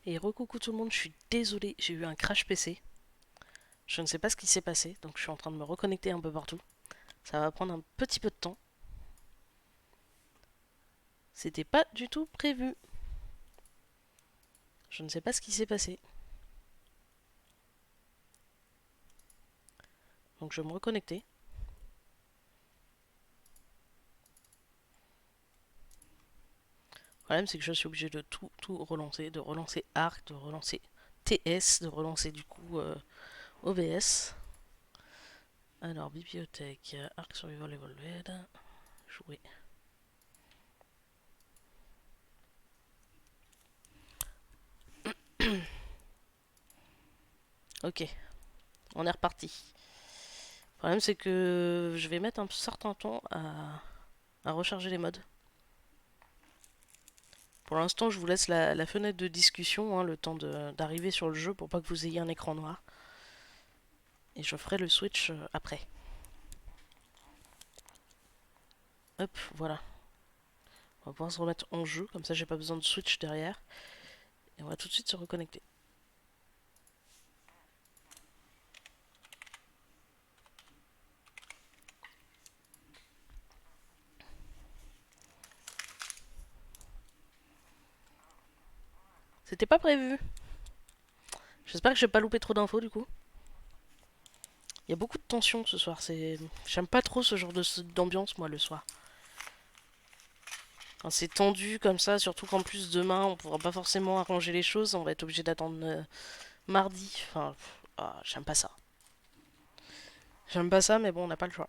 Et recoucou tout le monde, je suis désolée, j'ai eu un crash PC. Je ne sais pas ce qui s'est passé, donc je suis en train de me reconnecter un peu partout. Ça va prendre un petit peu de temps. C'était pas du tout prévu. Je ne sais pas ce qui s'est passé. Donc je vais me reconnecter. Le problème c'est que je suis obligé de tout relancer, de relancer Arc, de relancer TS, de relancer du coup OBS. Alors bibliothèque, Arc Survival Evolved, jouer. Ok, on est reparti. Le problème c'est que je vais mettre un certain temps à recharger les mods. Pour l'instant, je vous laisse la fenêtre de discussion, hein, le temps d'arriver sur le jeu pour pas que vous ayez un écran noir. Et je ferai le switch après. Hop, voilà. On va pouvoir se remettre en jeu, comme ça j'ai pas besoin de switch derrière. Et on va tout de suite se reconnecter. C'était pas prévu. J'espère que j'ai pas loupé trop d'infos du coup. Il y a beaucoup de tension ce soir. J'aime pas trop ce genre d'ambiance moi le soir. Quand c'est tendu comme ça, surtout qu'en plus demain on pourra pas forcément arranger les choses, on va être obligé d'attendre mardi. Enfin, j'aime pas ça. J'aime pas ça, mais bon, on n'a pas le choix.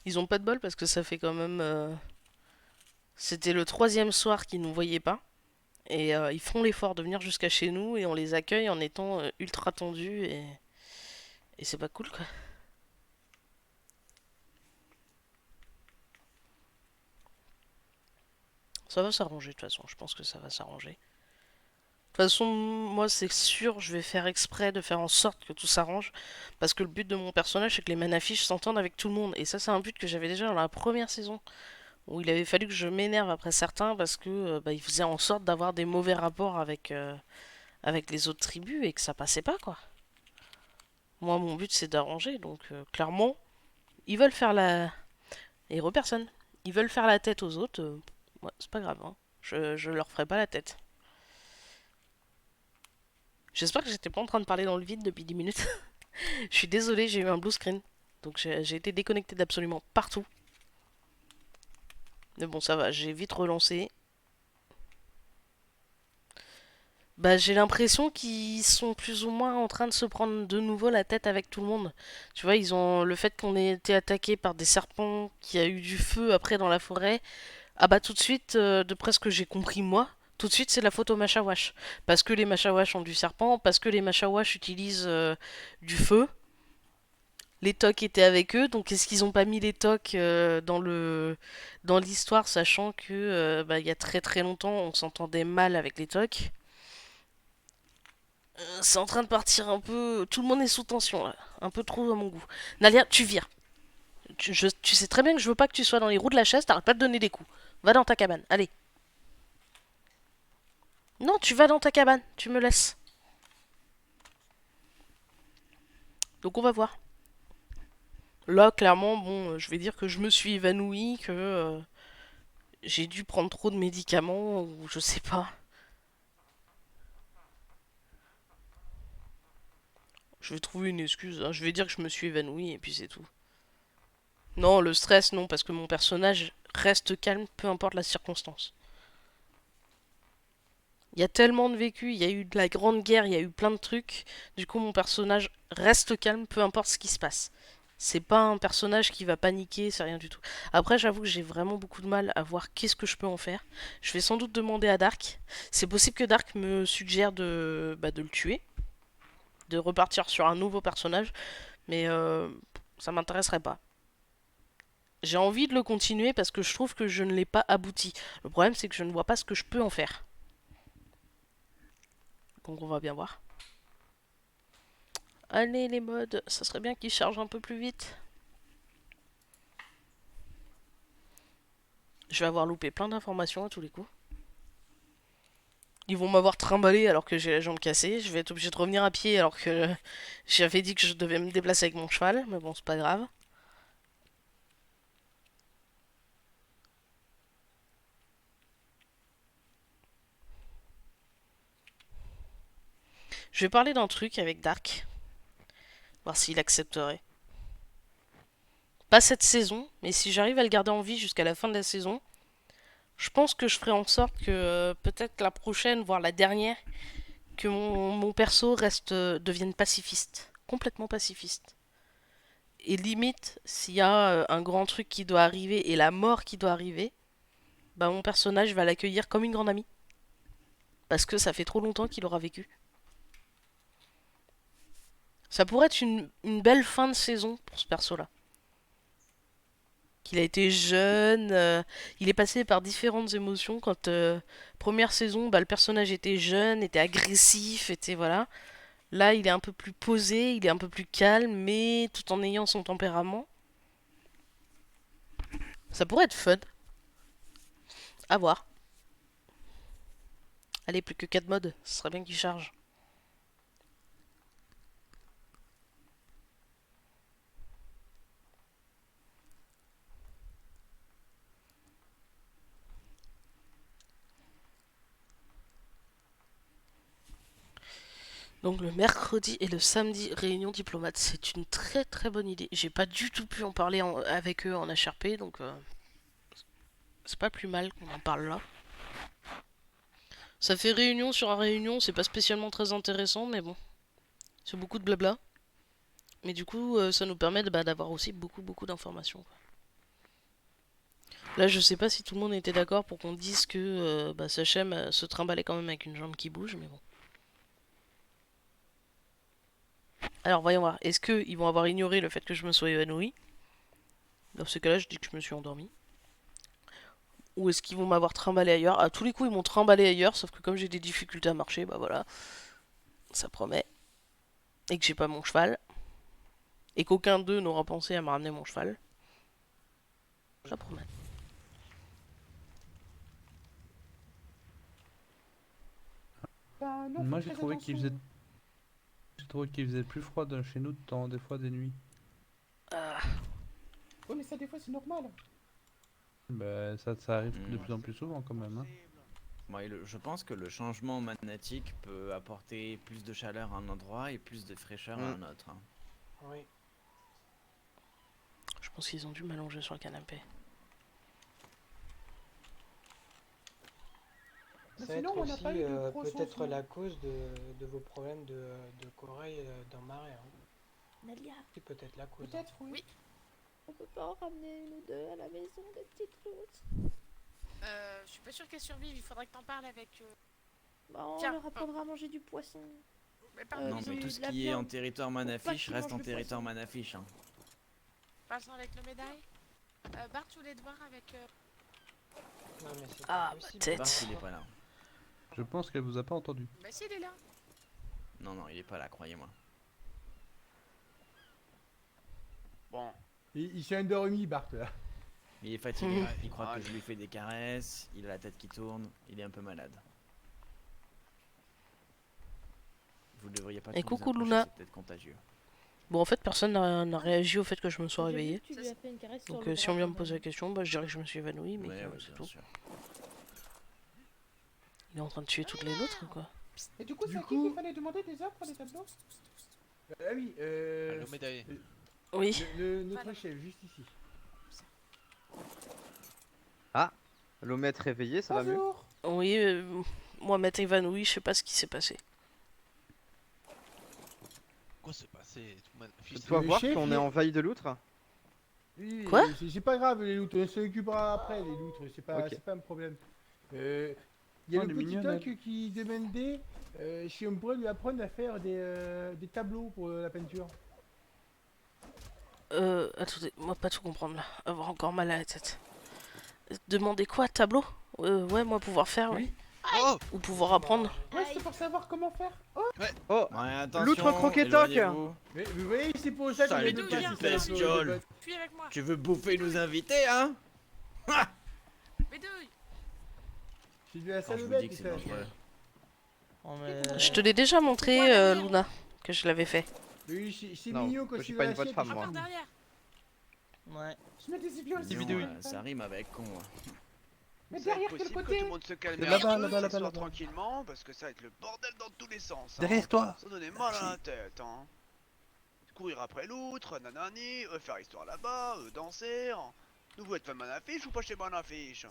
Ils ont pas de bol parce que ça fait quand même. C'était le troisième soir qu'ils nous voyaient pas. Et ils font l'effort de venir jusqu'à chez nous et on les accueille en étant ultra tendus et c'est pas cool quoi. Ça va s'arranger de toute façon, je pense que ça va s'arranger. De toute façon, moi c'est sûr, je vais faire exprès de faire en sorte que tout s'arrange parce que le but de mon personnage c'est que les manafiches s'entendent avec tout le monde et ça c'est un but que j'avais déjà dans la première saison où il avait fallu que je m'énerve après certains parce que bah, ils faisaient en sorte d'avoir des mauvais rapports avec les autres tribus et que ça passait pas quoi. Moi mon but c'est d'arranger donc clairement ils veulent faire la. Et personne. Ils veulent faire la tête aux autres. Ouais, c'est pas grave. Hein. Je leur ferai pas la tête. J'espère que j'étais pas en train de parler dans le vide depuis 10 minutes. Je suis désolée, j'ai eu un blue screen. Donc j'ai été déconnecté d'absolument partout. Mais bon, ça va, j'ai vite relancé. Bah, j'ai l'impression qu'ils sont plus ou moins en train de se prendre de nouveau la tête avec tout le monde. Tu vois, ils ont le fait qu'on ait été attaqué par des serpents, qu'il y a eu du feu après dans la forêt. Ah bah tout de suite, de près ce que j'ai compris moi, tout de suite c'est la photo Machawash. Parce que les Machawash ont du serpent, parce que les Machawash utilisent du feu. Les tocs étaient avec eux, donc est-ce qu'ils ont pas mis les tocs dans l'histoire, sachant que bah, il y a très très longtemps on s'entendait mal avec les tocs. C'est en train de partir un peu. Tout le monde est sous tension là, un peu trop à mon goût. Nalia, tu vires. Tu sais très bien que je veux pas que tu sois dans les roues de la chaise, t'arrêtes pas de donner des coups. Va dans ta cabane, allez. Non, tu vas dans ta cabane, tu me laisses. Donc on va voir. Là, clairement, bon, je vais dire que je me suis évanouie, que j'ai dû prendre trop de médicaments, ou je sais pas. Je vais trouver une excuse, hein. Je vais dire que je me suis évanouie et puis c'est tout. Non, le stress, non, parce que mon personnage reste calme, peu importe la circonstance. Il y a tellement de vécu, il y a eu de la grande guerre, il y a eu plein de trucs. Du coup, mon personnage reste calme, peu importe ce qui se passe. C'est pas un personnage qui va paniquer, c'est rien du tout. Après, j'avoue que j'ai vraiment beaucoup de mal à voir qu'est-ce que je peux en faire. Je vais sans doute demander à Dark. C'est possible que Dark me suggère de le tuer, de repartir sur un nouveau personnage, mais ça m'intéresserait pas. J'ai envie de le continuer parce que je trouve que je ne l'ai pas abouti. Le problème, c'est que je ne vois pas ce que je peux en faire. Donc on va bien voir. Allez les mods, ça serait bien qu'ils chargent un peu plus vite. Je vais avoir loupé plein d'informations à tous les coups. Ils vont m'avoir trimballé alors que j'ai la jambe cassée. Je vais être obligé de revenir à pied alors que j'avais dit que je devais me déplacer avec mon cheval. Mais bon, c'est pas grave. Je vais parler d'un truc avec Dark. Voir s'il accepterait. Pas cette saison, mais si j'arrive à le garder en vie jusqu'à la fin de la saison, je pense que je ferai en sorte que peut-être la prochaine, voire la dernière, que mon perso devienne pacifiste. Complètement pacifiste. Et limite, s'il y a un grand truc qui doit arriver et la mort qui doit arriver, bah mon personnage va l'accueillir comme une grande amie. Parce que ça fait trop longtemps qu'il aura vécu. Ça pourrait être une belle fin de saison pour ce perso-là. Qu'il a été jeune, il est passé par différentes émotions. Quand première saison, bah, le personnage était jeune, était agressif, était voilà. Là, il est un peu plus posé, il est un peu plus calme, mais tout en ayant son tempérament. Ça pourrait être fun. À voir. Allez, plus que 4 modes, ce serait bien qu'il charge. Donc le mercredi et le samedi, réunion diplomate, c'est une très très bonne idée. J'ai pas du tout pu en parler avec eux en HRP, donc c'est pas plus mal qu'on en parle là. Ça fait réunion sur un réunion, c'est pas spécialement très intéressant, mais bon, c'est beaucoup de blabla. Mais du coup, ça nous permet d'avoir aussi beaucoup d'informations. Là, je sais pas si tout le monde était d'accord pour qu'on dise que Sachem se trimballait quand même avec une jambe qui bouge, mais bon. Alors, voyons voir. Est-ce qu'ils vont avoir ignoré le fait que je me sois évanoui? Dans ce cas-là, je dis que je me suis endormi. Ou est-ce qu'ils vont m'avoir trimballé ailleurs? À tous les coups, ils m'ont trimballé ailleurs, sauf que comme j'ai des difficultés à marcher, bah voilà. Ça promet. Et que j'ai pas mon cheval. Et qu'aucun d'eux n'aura pensé à me ramener mon cheval. Ça promet. Bah non, Moi faites j'ai très trouvé qu'il attention. faisait plus froid chez nous de temps, des fois des nuits. Ah, Ouais, mais ça, des fois, c'est normal. Bah ça arrive de Hmm. plus en plus souvent quand même. Hein. Ouais, je pense que le changement magnétique peut apporter plus de chaleur à un endroit et plus de fraîcheur à un autre. Hein. Oui. je pense qu'ils ont dû m'allonger sur le canapé. Mais Ça va sinon, être on n'a aussi pas eu de gros peut-être changements. la cause de vos problèmes de corail dans Marais. Hein. Nadia, C'est peut-être la cause. Hein. Peut-être, oui. Oui. On peut pas en ramener une ou deux à la maison, des petites routes. Je suis pas sûre qu'elle survive, il faudrait que t'en parles avec. Bah, on Tiens, leur apprendra à manger du poisson. Mais pardon, Non, mais tout ce de la qui est viande. en territoire pas Manafiche qu'ils reste mangent en le territoire poisson. Manafiche. Hein. passons avec le médaille. Bart, tu voulais te voir avec. Non, mais c'est Ah, pas ma possible. tête. Bart, il est pas là. Je pense qu'elle vous a pas entendu. Bah, si, il est là. Non, non, il est pas là, croyez-moi. Bon, Il s'est endormi, Bart, là. Il est fatigué, Mhm. il croit Ah, que je lui fais des caresses, il a la tête qui tourne, il est un peu malade. Vous ne devriez pas Et trop vous coucou, approcher, Luna. c'est peut-être contagieux. Bon, en fait, personne n'a réagi au fait que je me sois J'ai vu réveillé. que tu lui as fait une caresse sur Donc, le si bras on vient me quand poser la même. question, bah, je dirais que je me suis évanoui, mais Ouais, que ouais, c'est bien tout. sûr. Il est en train de tuer toutes les nôtres ou quoi? Et du coup, Du c'est à qui coup- qu'il fallait demander des heures pour les tableaux? Ah oui, allô médaille. Oui. notre Voilà. chef, juste ici. L'omette réveillé, ça va mieux? Bonjour. Oui, moi, m'être évanoui, je sais pas ce qui s'est passé. Quoi s'est passé? Je dois Le voir chef, qu'on il est est- envahi de loutres. Oui, Quoi? c'est pas grave, les loutres, on s'occupera après, les loutres, Ok. c'est pas un problème. Il y a Oh, le elle est petit mignonne, doc elle. qui demandait si on pourrait lui apprendre à faire des tableaux pour la peinture. Attendez, moi pas tout comprendre là. Avoir encore mal à la tête. Demander quoi, tableau? Ouais, moi pouvoir faire, oui. Oh! Ou pouvoir apprendre. Ouais, c'est pour savoir comment faire. Oh, Oh, Ouais, attention, loutre croquetoc. éloignez-vous. mais vous voyez, c'est pour ça qu'on Sale vient de petite passer ça, bestiole. le- Puis avec moi. Tu veux bouffer nos invités, hein? Bah, Bédouille. C'est de la Quand je vous salopette dis que tout c'est ça. dangereux. Oh, je te l'ai déjà montré, Luna, que je l'avais fait. Oui, c'est Non, mignon quand moi, c'est j'ai dans pas une voix de l'assiette. femme, je moi. Par trouve. derrière. Ouais. Je mets des épions aussi. Mignon, ça rime avec con. Mais Ça va être derrière, quel possible que côté tout le monde se calme C'est un là-bas, peu, là-bas, là-bas, s'asseoir là-bas. tranquillement, parce que ça va être le bordel dans tous les sens. Hein. Derrière toi. Ça donnait mal à la tête, hein. Courir après l'autre, nanani, faire histoire là-bas, danser. Nous vous êtes fan Manafiche ou pas chez Manafiche?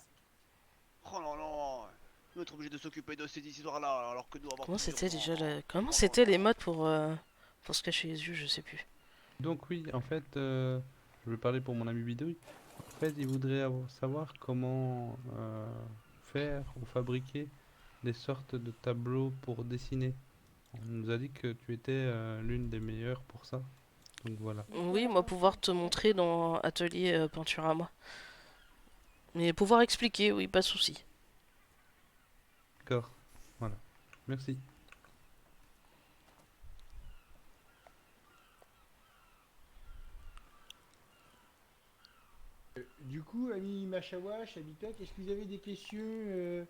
Oh là là, nous être obligés de s'occuper de ces histoires-là alors que nous avons Comment plus c'était d'urgence. déjà le... Comment Oh c'était là là. les modes pour se cacher les yeux, je sais plus. Donc oui, en fait, je vais parler pour mon ami Bidouille. En fait, il voudrait savoir comment faire ou fabriquer des sortes de tableaux pour dessiner. On nous a dit que tu étais l'une des meilleures pour ça. Donc voilà. Oui, moi pouvoir te montrer dans atelier peinture à moi. Mais pouvoir expliquer, oui, pas de souci. D'accord. Voilà. Merci. Du coup, ami Machawash, Habitat, est-ce que vous avez des questions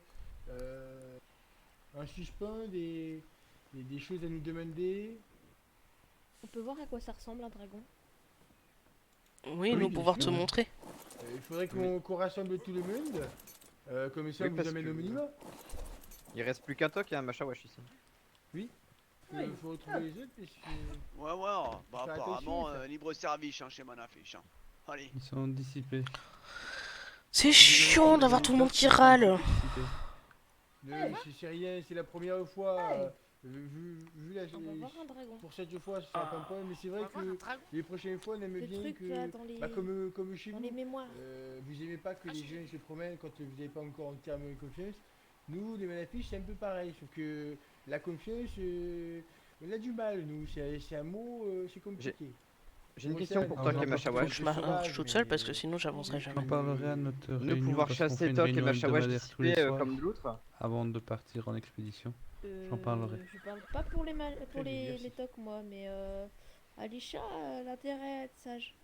en suspens, des choses à nous demander? On peut voir à quoi ça ressemble un dragon. Oui, Oui, nous bien pouvoir sûr. te montrer. Il faudrait qu'on rassemble tout le monde. Comme ça, Oui, on vous parce amène que- au minimum. Il reste plus qu'un toc et un Machawash ici. Il faut retrouver les autres. Parce que... Ouais, ouais, bah Faire apparemment, attention, ça. libre service hein, chez Manafiche. Hein. Allez. Ils sont dissipés. C'est chiant d'avoir tout le monde qui râle. C'est rien, c'est la première fois. Vu la, On va voir un dragon. pour cette fois, ça va pas, mais c'est vrai On va voir un que dragon. les prochaines fois, on aime Le bien truc que. là dans les, Bah, comme chez dans vous. les mémoires. Vous aimez pas que les jeunes se promènent quand vous n'avez pas encore entièrement confiance. Nous, les Manafiches, c'est un peu pareil, sauf que la confiance, on a du mal, nous. C'est un mot, c'est compliqué. J'ai une Moi, question ça, pour Ah, toi j'en qui est parle Faut que Machawash. je m'arrange toute seule parce que sinon j'avancerai J'en jamais. parlerai à notre Nous réunion pouvoir parce qu'on fait chasser une Toc et réunion Machawash hebdomadaire tous les dissipés soirs comme l'autre. avant de partir en expédition. J'en parlerai. Je parle pas pour les pour Très bien, merci. les tocs moi, mais Alisha, elle a intérêt à être sage.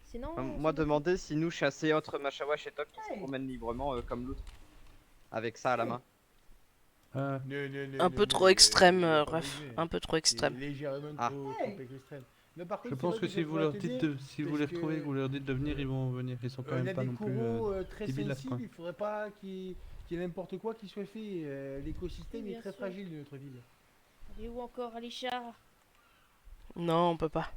Sinon. Moi demander si nous chasser autre Machawash et Toc qui se promènent librement comme l'autre. Avec ça à la main. Un peu trop extrême, ref. Un peu trop extrême. Légèrement Ah. trop extrême. Non, par Je contre, pense c'est que vrai si ça vous pourrait leur t'aider. dites si vous parce les retrouvez, que- que vous leur dites de venir, ils vont venir. Ils sont quand On même a pas des non plus coraux très débiles à ce sensibles, point. il faudrait pas qu'il y ait n'importe quoi qui soit fait. L'écosystème Oui, est bien très sûr. fragile de notre ville. Elle est où encore Alisha? Non, on peut pas.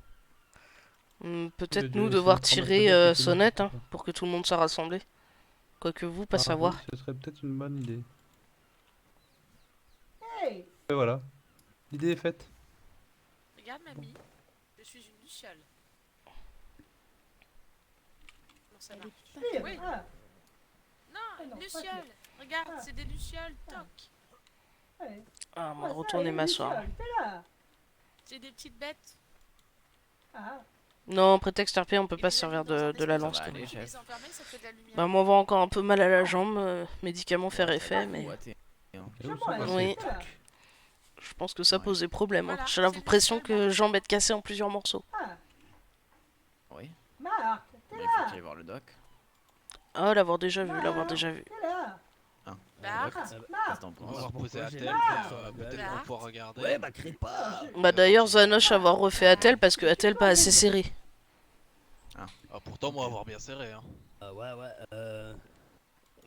Peut-être de nous laisser devoir l'information tirer de tout le sonnette monde. pour que tout le monde soit rassemblé. Quoique vous, pas Ah, savoir. oui, ce serait peut-être une bonne idée. Et voilà. L'idée est faite. Regarde, mamie. Je suis une luciole. Non, ça Elle marche. est pas- Oui. Non, une luciole. Regarde, c'est des lucioles. Toc. Ah, moi, retourner m'asseoir. C'est des petites bêtes. Non, prétexte RP, on peut Et pas les se servir amis dans un de la espace lance. Ça va quand aller, même. Tu les chef. enfermer, ça fait de la lumière. Bah, moi, on va encore un peu mal à la jambe. Médicaments faire effet, mais. Boiter, hein. Et où sont passés Oui. Je pense que ça Ouais. posait problème. Hein. Voilà, J'ai c'est l'impression le que jambe est cassée en plusieurs morceaux. Oui. Mais il faut qu'il aille voir le doc. Ah, l'avoir déjà vu, l'avoir déjà vu. Hein. Bah, Le doc, qu'est-ce que t'en On va penses? voir poser à tel, peut-être Bah. qu'on pourra regarder. Bah, d'ailleurs, Zanoche avoir refait Atel parce que Atel pas assez serré. Ah, pourtant, moi, avoir bien serré. Hein.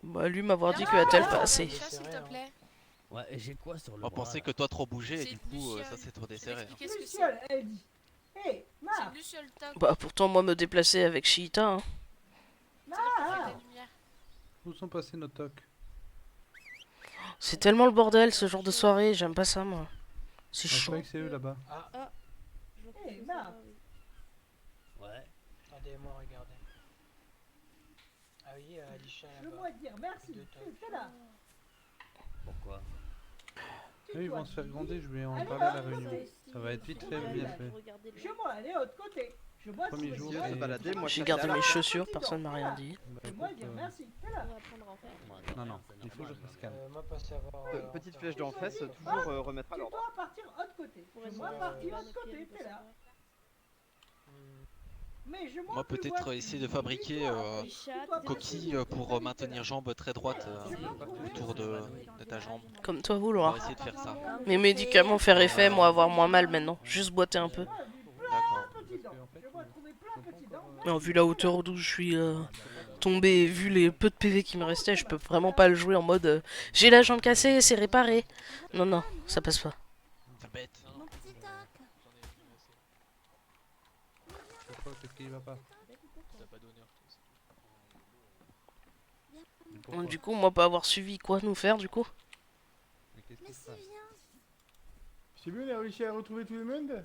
Bah, lui m'avoir dit que Atel pas assez. Alisha, s'il te plaît. Ouais, et j'ai quoi sur le On bras pensait là que toi trop bougé et C'est du une coup, luciole. ça c'est trop Je vais desserré. hein. t'expliquer ce que c'est. C'est une luciole toc. Bah, pourtant, moi, me déplacer avec Shiita, hein. Ça fait de la lumière. Où sont passés nos tocs? C'est tellement le bordel ce genre de soirée, j'aime pas ça, moi. C'est Ah, je chaud. croyais que c'est eux là-bas. Je vois que c'est ça, oui. Ouais. Attendez-moi, regardez. Ah oui, Alisha là-bas. dire merci. Deux tocs. C'est là. Pourquoi? Eux, ils vont se faire gronder, je vais en Allez, parler à la hop, réunion. aussi, Ça va être vite faut fait, regarder, bien faut fait. regarder le- Chez moi, elle est autre côté. Je vois Premier si jour, vous Si on se et- baladait, moi J'ai je gardé chasser à mes l'arc. chaussures, personne m'a rien dit. Bah, Et moi écoute, dire merci. C'est là. On va apprendre à en faire. non, non, il faut que je fasse calme. Moi, pas savoir. Petite flèche d'en face, toujours remettre à Tu l'ordre. dois partir autre côté. Pour Chez être moi, sûr, partir Van autre et puis côté. elle C'est doit là. savoir. Mais je Moi, peut-être essayer de fabriquer coquille pour maintenir jambe très droite autour de ta jambe. Comme toi On va vouloir. essayer de faire ça. Mes médicaments faire effet, moi avoir moins mal maintenant. Juste boiter un peu. D'accord. Non, vu la hauteur d'où je suis tombé et vu les peu de PV qui me restaient, je peux vraiment pas le jouer en mode j'ai la jambe cassée, c'est réparé. Non, non, ça passe pas. Ça bête. Mon petit toc. Pourquoi? Qu'est-ce qui va pas? Mais pourquoi? Du coup, moi pas avoir suivi quoi nous faire du coup. Mais qu'est-ce Mais qui se si, passe? viens. C'est bien, on a réussi à retrouver tout le monde.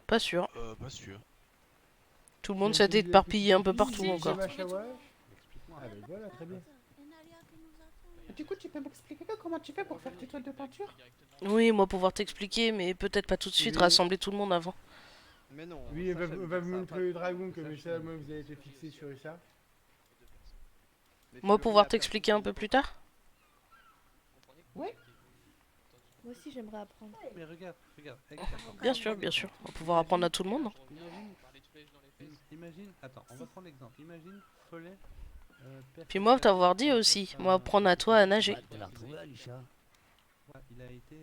Pas sûr. Pas sûr. Tout le monde s'est éparpillé un peu partout Si, encore. j'ai trouvé tout le monde. Explique-moi. Ah ben voilà, très bien. Et Nalia qui nous attend. Du coup, tu peux m'expliquer comment tu fais pour faire tes toiles de peinture? Oui, moi pouvoir t'expliquer, mais peut-être pas tout de suite, Oui. rassembler tout le monde avant. Mais non. Oui, Sacha on nous va dit vous ça, montrer pas- le dragon, comme Sacha ça, nous moi dit vous avez été fixé sur ça. Mais Moi Fleury pouvoir a perdu t'expliquer un peu plus tard. Moi aussi, j'aimerais apprendre. Mais regarde, regarde. Bien sûr. On va pouvoir apprendre à tout le monde. hein. Imagine, attends, on va prendre l'exemple. Imagine Follet. Puis moi t'avoir dit aussi, moi apprendre à toi à nager. Ouais, tu l'as retrouvé, Alicia. Ouais, il a été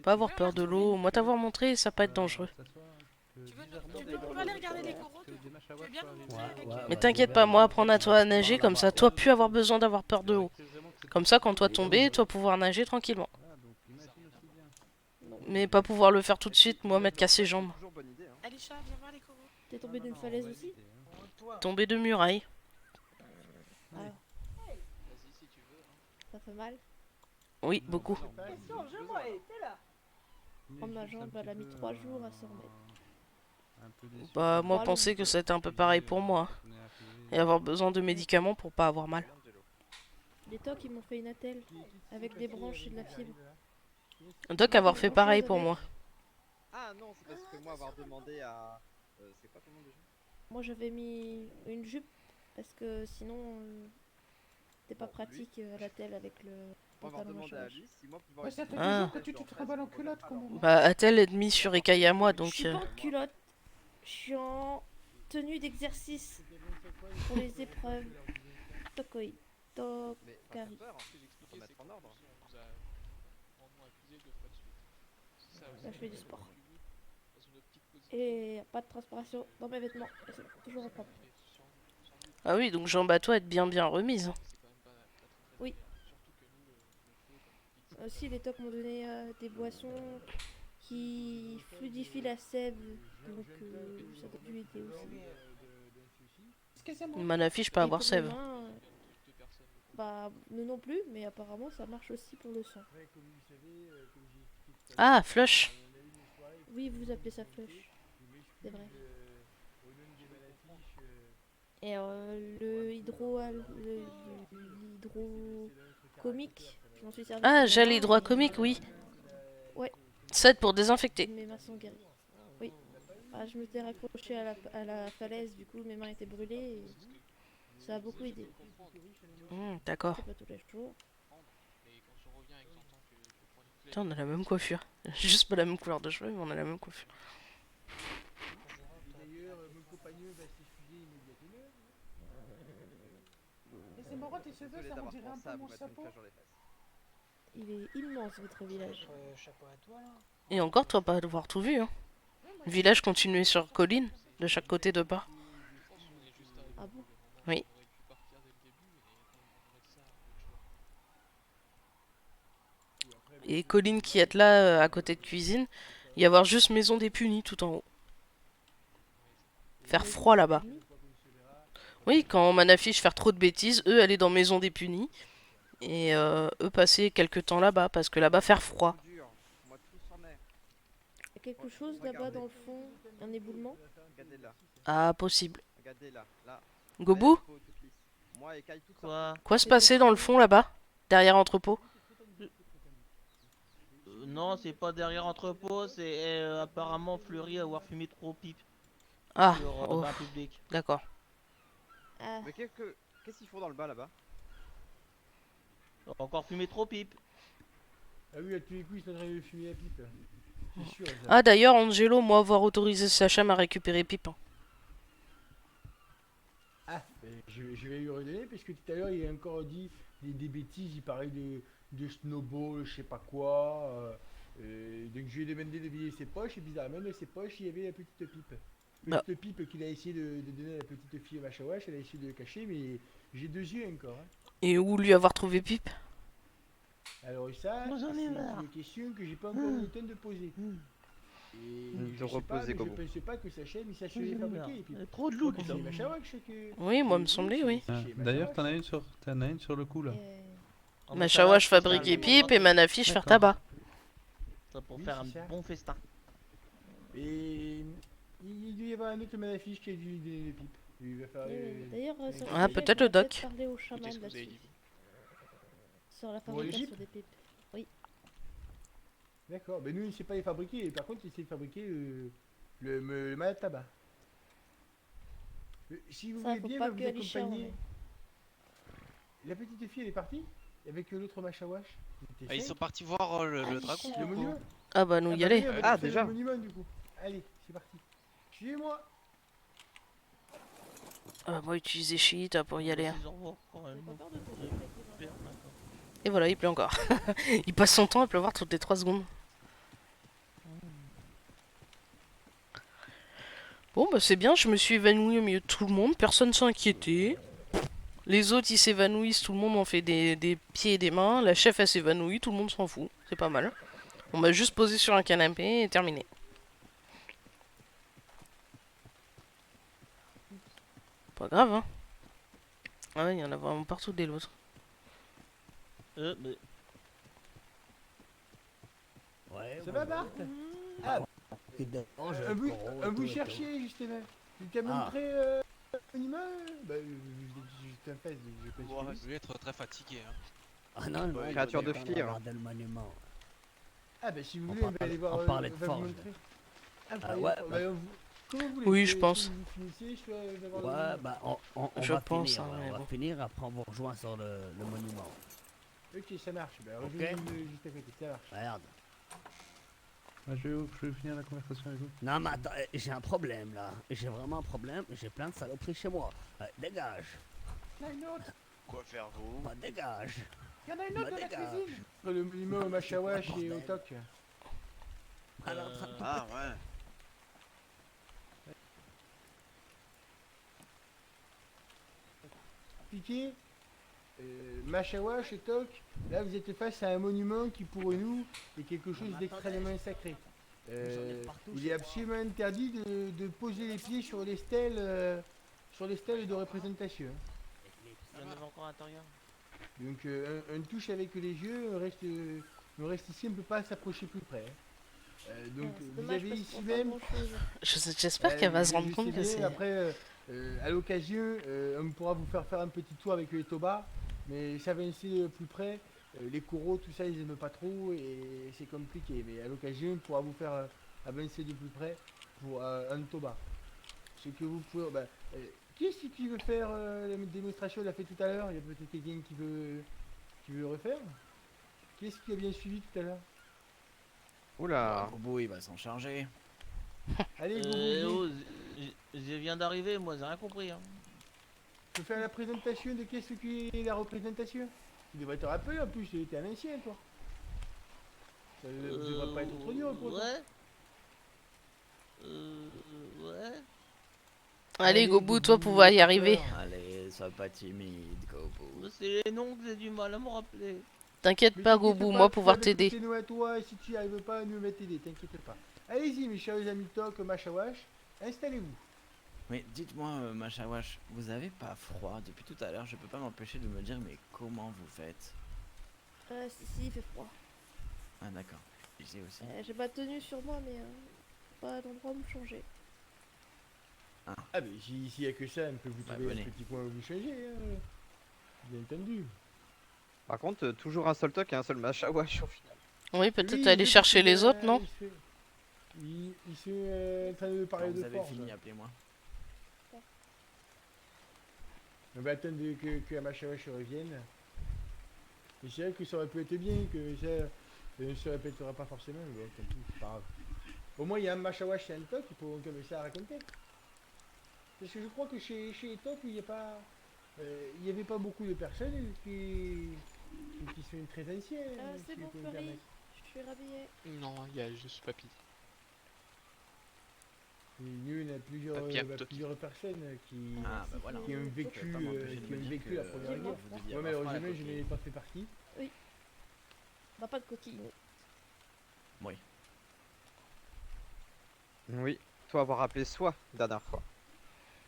Pas avoir peur de l'eau, moi t'avoir montré, ça peut être dangereux. Tu peux aller regarder les coraux, tu veux bien nous montrer avec Mais t'inquiète pas, moi apprendre à toi à nager, comme ça toi plus avoir besoin d'avoir peur de l'eau. Comme ça quand toi tomber, toi pouvoir nager tranquillement. Mais pas pouvoir le faire tout de suite, moi m'être cassé jambes. Toujours bonne idée, hein. Alicia, viens voir les coraux. T'es tombé d'une falaise aussi? Tomber de muraille. Ah. Ça fait mal? Oui, beaucoup. Question, je vois, t'es là. Prendre ma jambe, elle a mis 3 jours à s'en remettre. Bah moi penser que c'était un peu pareil pour moi. Et avoir besoin de médicaments pour pas avoir mal. Les tocs, ils m'ont fait une attelle avec des branches et de la fibre. Doc avoir fait pareil pour moi. Ah non, c'est parce que moi avoir demandé à. C'est quoi ton nom déjà? Moi, j'avais mis une jupe parce que sinon, c'était pas pratique à l'attelle avec le Moi avoir pantalon demandé à manche. Alice si moi pouvoir. Ouais, ça fait Ah. 2 jours que tu te trimbales en culotte, comment? Bah Atel est mis sur écaille à moi Je donc. suis pas en culotte, je suis en tenue d'exercice pour les épreuves. Tokoi. Mais pas faire Tokari. peur, faut mettre en ordre. Là, je fais du sport. Et pas de transpiration dans mes vêtements. Et c'est toujours propre. Ah oui, donc jambes à toi être bien remise. Oui. Aussi, les tocs m'ont donné des boissons qui fluidifient la sève. Donc, ça a dû aider aussi. Excusez-moi. Man affiche pas Et avoir pour sève. les mains, bah, nous non plus, mais apparemment, ça marche aussi pour le sang. Ah, flush. Oui, vous appelez ça flush. C'est vrai. Et le hydrocomique, je m'en suis servi. Ah, pour mes gel mains, hydrocomique, oui. Ouais. Ça aide pour et désinfecter. mes mains sont guéries. Oui. Ah, je m'étais raccrochée à la falaise, du coup mes mains étaient brûlées et ça a beaucoup aidé. D'accord. C'est pas tous les jours. Putain, on a la même coiffure. Juste pas la même couleur de cheveux, mais on a la même coiffure. D'ailleurs, mon compagnon va s'excuser immédiatement. Et c'est marrant, tes cheveux, Désolé ça on d'avoir dirait un pensé peu à mon vous mettre une chapeau. flèche dans les fesses. Il est immense votre village. Chapeau à toi là. Et encore, toi, pas devoir tout vu, hein. Le village continuait sur colline, de chaque côté de part. Ah bon? Oui. Et colline qui est là, à côté de cuisine, y avoir juste maison des punis tout en haut. Faire froid là-bas. Oui, quand man affiche faire trop de bêtises, eux aller dans maison des punis. Et eux passer quelques temps là-bas, parce que là-bas faire froid. Moi tout s'en est. Il y a quelque chose là-bas dans le fond, un éboulement. Regardez là. Ah, possible. Regardez là. Là. Gobu? Moi et Kai tout Quoi? Quoi se passer dans le fond là-bas? Derrière entrepôt? Non, c'est pas derrière entrepôt, c'est apparemment Fleury avoir fumé trop pipe. Ah, Sur, oh, dans le public. d'accord. Ah, Mais qu'est-ce qu'ils font dans le bas là-bas? Encore fumé trop pipe. Ah oui, à tous les coups, il est en train de fumer la pipe. C'est sûr. Ça. Ah, d'ailleurs, Angelo, moi, avoir autorisé Sacha à récupérer Pipe. Hein. Ah, je vais lui redonner parce que tout à l'heure il a encore dit des bêtises, il parlait de snowball, je sais pas quoi. Donc je lui ai demandé de vider ses poches et bizarrement dans ses poches il y avait la petite pipe. Bah. Petite pipe qu'il a essayé de donner à la petite fille Machawash, elle a essayé de le cacher mais j'ai 2 yeux encore. Hein. Et où lui avoir trouvé Pipe? Alors ça, Moi, j'en ai marre. c'est une question que j'ai pas encore eu le temps de poser. Et De je sais pas, reposer, mais je Gobo. pensais pas que sa chaîne il J'en ai s'achevait marre. fabriquer et puis. Trop de loot, C'est là. Machawash que. Oui, moi, me semblait, oui. c'est chez D'ailleurs, Machawash. t'en as une sur le coup là. En Machawash c'est ça, fabriquer le- Pipe et Manafiche faire D'accord. tabac. Ça pour Oui, faire un c'est ça. bon festin. Et il doit y avoir un autre Manafiche qui a dû donner des pipes. Il va faire. D'ailleurs, sans Ah, sujet, peut-être je le vais doc. parler au chaman Qu'est-ce que vous avez là-dessus. dit Sur la Pour les fabrication jeeps des pipes. D'accord, mais nous il ne sait pas les fabriquer, et par contre il sait fabriquer le mal à tabac. Si vous Ça, voulez faut bien, pas va que vous Alicia en accompagner. ait. La petite fille elle est partie avec l'autre Machawash. Il était Ah, ils cinq. sont partis voir le dragon. Le du coup. monument. Ah bah, nous y bah, aller. oui, on va Ah, faire déjà. le monument du coup. Allez, c'est parti. Suivez-moi. Ah bah, utiliser Shita pour y aller. hein. Ils en vont quand même. J'ai pas peur de te Ouais. dire, mais Super, d'accord. Et voilà, il pleut encore. Il passe son temps à pleuvoir toutes les 3 secondes. Bon bah c'est bien, je me suis évanoui au milieu de tout le monde, personne s'est inquiété. Les autres ils s'évanouissent, tout le monde en fait des pieds et des mains. La chef elle s'évanouit, tout le monde s'en fout, c'est pas mal. On m'a juste posé sur un canapé et terminé. Pas grave hein. Ah ouais, il y en a vraiment partout des lots. Mais... Ça va Bart Ah, vous cherchiez justement. Tu t'as montré le monument Bah, j'étais en face, je peux Vous devez être très fatigué. Hein. Ah non, non, Créature de fire. regarder le monument. Ah bah si vous On voulez, on va parlait- aller voir. on parlait de va vous forge. montrer. Ah, vous Ah parlez ouais, de forge. Bah, comment vous voulez Oui, que- je pense. si vous finissez, je vais voir le Ouais, monument. bah on Je va pense, finir, hein, ouais, mais on va bon. finir, après on vous rejoint sur le monument. Ok, ça marche. Bah, Ok. rejoignez-nous juste à côté, ça marche. Merde. Ah, je vais finir la conversation avec vous. Non mais attends, j'ai un problème là. J'ai vraiment un problème, j'ai plein de saloperies chez moi. Dégage. Il y en a une autre. Quoi faire vous Bah, dégage. Il y en a une autre dans la dégage. cuisine. Le monument au Machawash et au bordel. Toc. Alors, en train de tout Ah ouais. Expliquer. Machawash et Toc, là vous êtes face à un monument qui pour nous est quelque chose d'extrêmement sacré. Il est absolument interdit de poser les pieds sur les stèles de représentation. Il y en avait encore à l'intérieur. Donc on touche avec les yeux, on reste ici, on ne peut pas s'approcher plus près. Donc c'est vous dommage avez parce ici qu'on voit même. grand-chose. J'espère qu'elle va se rendre je compte sais que bien, c'est... Après, à l'occasion, on pourra vous faire un petit tour avec les Toba, mais s'avancer plus près, les coraux, tout ça, ils n'aiment pas trop et c'est compliqué. Mais à l'occasion, on pourra vous faire avancer de plus près pour un Toba. Ce que vous pouvez. Qui est-ce qui veut faire la démonstration? On l'a fait tout à l'heure. Il y a peut-être quelqu'un qui veut refaire. Qui est-ce qui a bien suivi tout à l'heure? Oula. Bobo il va s'en charger. Allez, vous Je viens d'arriver, moi j'ai rien compris. Hein. peux faire la présentation de qu'est-ce qu'est la représentation? Tu devrais te rappeler en plus, t'es un ancien toi. Ça devrait pas être trop dur pour toi. Ouais. Ouais. Allez Gobu, toi pouvoir y arriver. Allez, sois pas timide, Gobo. C'est les noms que j'ai du mal à me rappeler. T'inquiète Mais pas t'inquiète Gobu, pas, moi tu pouvoir vas t'aider. écouter nous à toi, et si tu n'y arrives pas, nous on va t'aider, t'inquiète pas. Allez-y mes chers amis Tok, Machawash, installez-vous. Mais dites-moi, Machawash, vous avez pas froid? Depuis tout à l'heure, je peux pas m'empêcher de me dire, mais comment vous faites? Si, il fait froid. Ah d'accord, ici aussi. J'ai pas de tenue sur moi, mais pas d'endroit où me changer. Ah mais s'il n'y a que ça, on peut vous Bah, trouver venez. un petit coin où vous changer, hein. Bien entendu. Par contre, toujours un seul toc et un seul Machawash au final. Oui, peut-être Oui, aller oui, chercher parce que, les autres, non? Il se en train de Quand parler vous de avez force. fini, appelez-moi. On va attendre que Machawash revienne. Et c'est vrai que ça aurait pu être bien, que ça ne se répétera pas forcément, mais bon, tant pis, c'est pas grave. Au moins il y a un Machawash et un Tok qui pourront commencer à raconter. Parce que je crois que chez les Top, il n'y a pas. Il n'y avait pas beaucoup de personnes qui sont très anciennes. C'est si bon, je peux me Fleury. permettre. Je suis rhabillée. Non, il y a juste Papy. Et nous, on a Papy Aptoki. plusieurs personnes qui, Ah, bah voilà. qui ont vécu, Pas m'empêcher de qui me ont dire vécu que la première vous guerre. deviez Moi, avoir froid à malheureusement, la je coquille. n'ai pas fait partie. On n'a pas de coquille. Oui. Oui, toi avoir appelé soi dernière fois.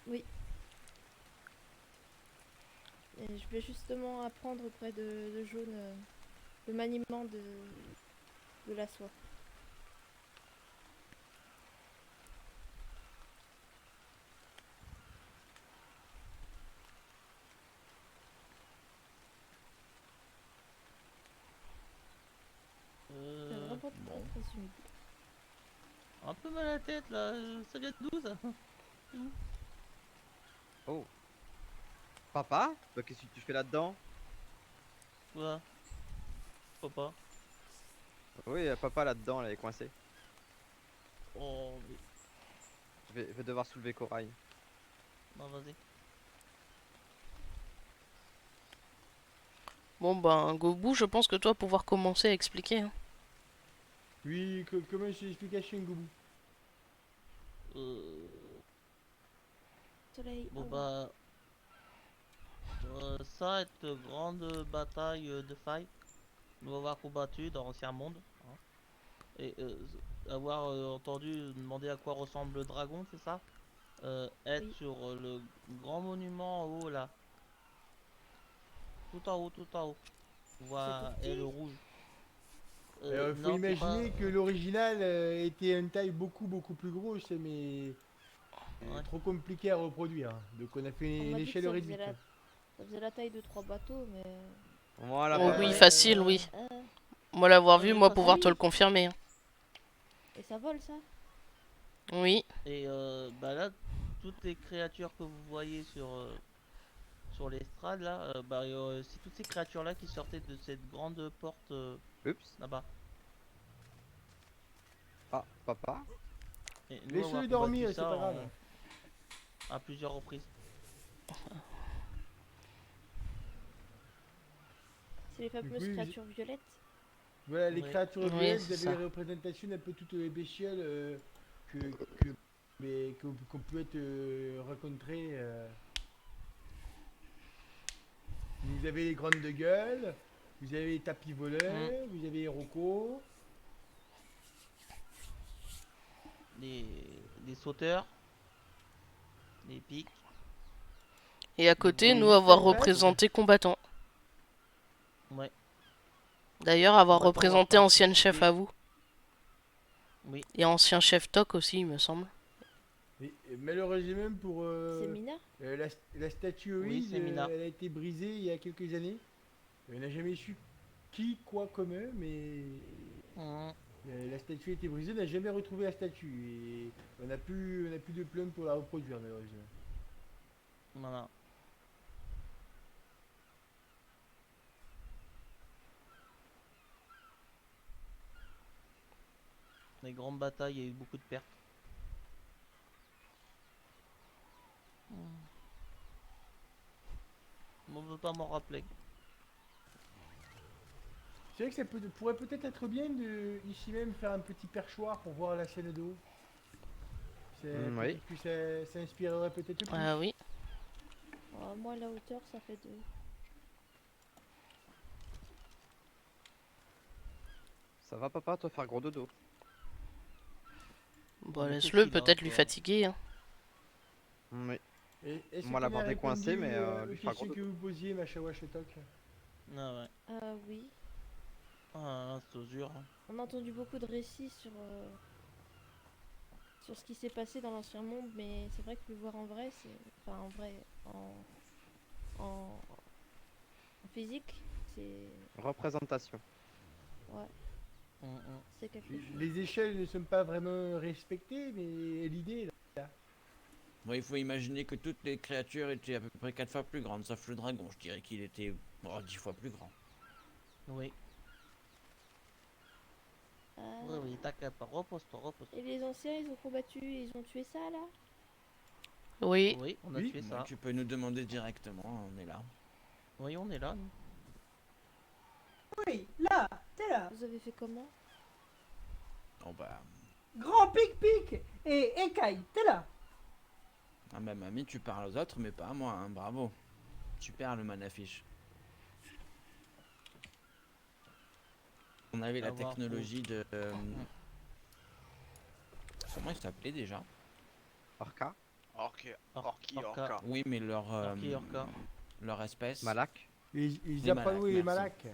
Oui. Et je vais justement apprendre auprès de Jaune le maniement de la soie. C'est vraiment Bon. très humide. Un peu mal à la tête là, ça vient d'où ça? Oh. Papa? Bah, qu'est-ce que tu fais là-dedans? Quoi? Papa? Oui, papa là-dedans, elle est coincée. Oh, mais... Je vais devoir soulever Corail. Non, vas-y. Bon ben, Gobu, je pense que toi pouvoir commencer à expliquer. Hein. Oui, comment c'est l'explication, Goubou? Soleil. Bon ah ouais. bah... cette grande bataille de faille, nous avoir combattu dans l'Ancien Monde, hein, et avoir entendu demander à quoi ressemble le dragon, c'est ça? Être Oui. sur le grand monument en haut là. Tout en haut, tout en haut. Tu vois, et le rouge. Il faut Non, c'est pas... imaginer que l'original était une taille beaucoup plus grosse, mais Ouais. trop compliqué à reproduire. Donc on a fait On une m'a dit que échelle réduite. ça faisait la taille de 3 bateaux, mais... Voilà, Oh papa. oui, facile, oui. Euh, Moi l'avoir Ah vu, oui, moi facile. pouvoir Ah te oui. le confirmer. Hein. et ça vole, ça? Oui. Et bah là, toutes les créatures que vous voyez sur l'estrade là, c'est toutes ces créatures là qui sortaient de cette grande porte Oups. là-bas. Ah, papa? Et nous Laisse-le avoir dormir, combattu c'est pas grave. à plusieurs reprises. C'est les fameuses oui, créatures violettes. Voilà, les Ouais. créatures Oui, violettes, c'est vous avez ça. les représentations d'un peu toutes les bestioles qu'on peut être rencontrées. Vous avez les grandes de gueule, vous avez les tapis voleurs, vous avez les rocos. Les sauteurs, les pics. Et à côté, Oui, nous avoir c'est vrai. représenté combattant. Ouais. D'ailleurs, avoir Combattant, représenté avoir ancienne participé. chef à vous. Oui. Et ancien chef Toc aussi, il me semble. Et malheureusement pour C'est Mina? la statue Oui, Oïd, c'est Mina. elle a été brisée il y a quelques années. On n'a jamais su qui, quoi, comment, mais la statue a été brisée, on n'a jamais retrouvé la statue. Et on n'a plus de plan pour la reproduire malheureusement. Voilà. Les grandes batailles, il y a eu beaucoup de pertes. On ne veut pas m'en rappeler. C'est vrai que pourrait peut-être être bien de ici même faire un petit perchoir pour voir la scène d'eau. Oui. Peut-être que ça inspirerait peut-être plus. Ah oui. Moi, la hauteur, ça fait 2. Ça va, papa, toi faire gros dodo? Bon, Mais laisse-le, qu'est-ce qu'il a, peut-être lui toi fatiguer. Hein. Oui. Est-ce Moi, qu'on l'avoir a décoincé, répondu, mais aux lui faire questions gros que vous posiez, Machawa Shotok? Ah ouais. Oui. Ah, c'est dur. On a entendu beaucoup de récits sur ce qui s'est passé dans l'ancien monde, mais c'est vrai que le voir en vrai, enfin en vrai, en physique, c'est... Représentation. Ouais, c'est quelque chose. Les échelles ne sont pas vraiment respectées, mais l'idée est là. Bon, il faut imaginer que toutes les créatures étaient à peu près 4 fois plus grandes, sauf le dragon. Je dirais qu'il était 10 fois plus grand. Oui. Oui, oui, t'inquiète pas, repose-toi, repose-toi. Et les anciens, ils ont combattu, ils ont tué ça là? Oui. Oui, on a Oui. tué Bah, ça. tu peux nous demander directement, on est là. Oui, on est là, nous. Oui, là, t'es là. Vous avez fait comment? Oh bah, Grand pic-pic et écaille, t'es là. ah bah mamie, tu parles aux autres, mais pas à moi, hein, bravo. Super le manafiche. On avait la Avoir technologie de... comment il s'appelait déjà? Orca, Orki, Orca. Orca. Oui, mais leur, Orki, Orca. leur espèce. Malak. Les Malak, Apalo et les merci. Malak.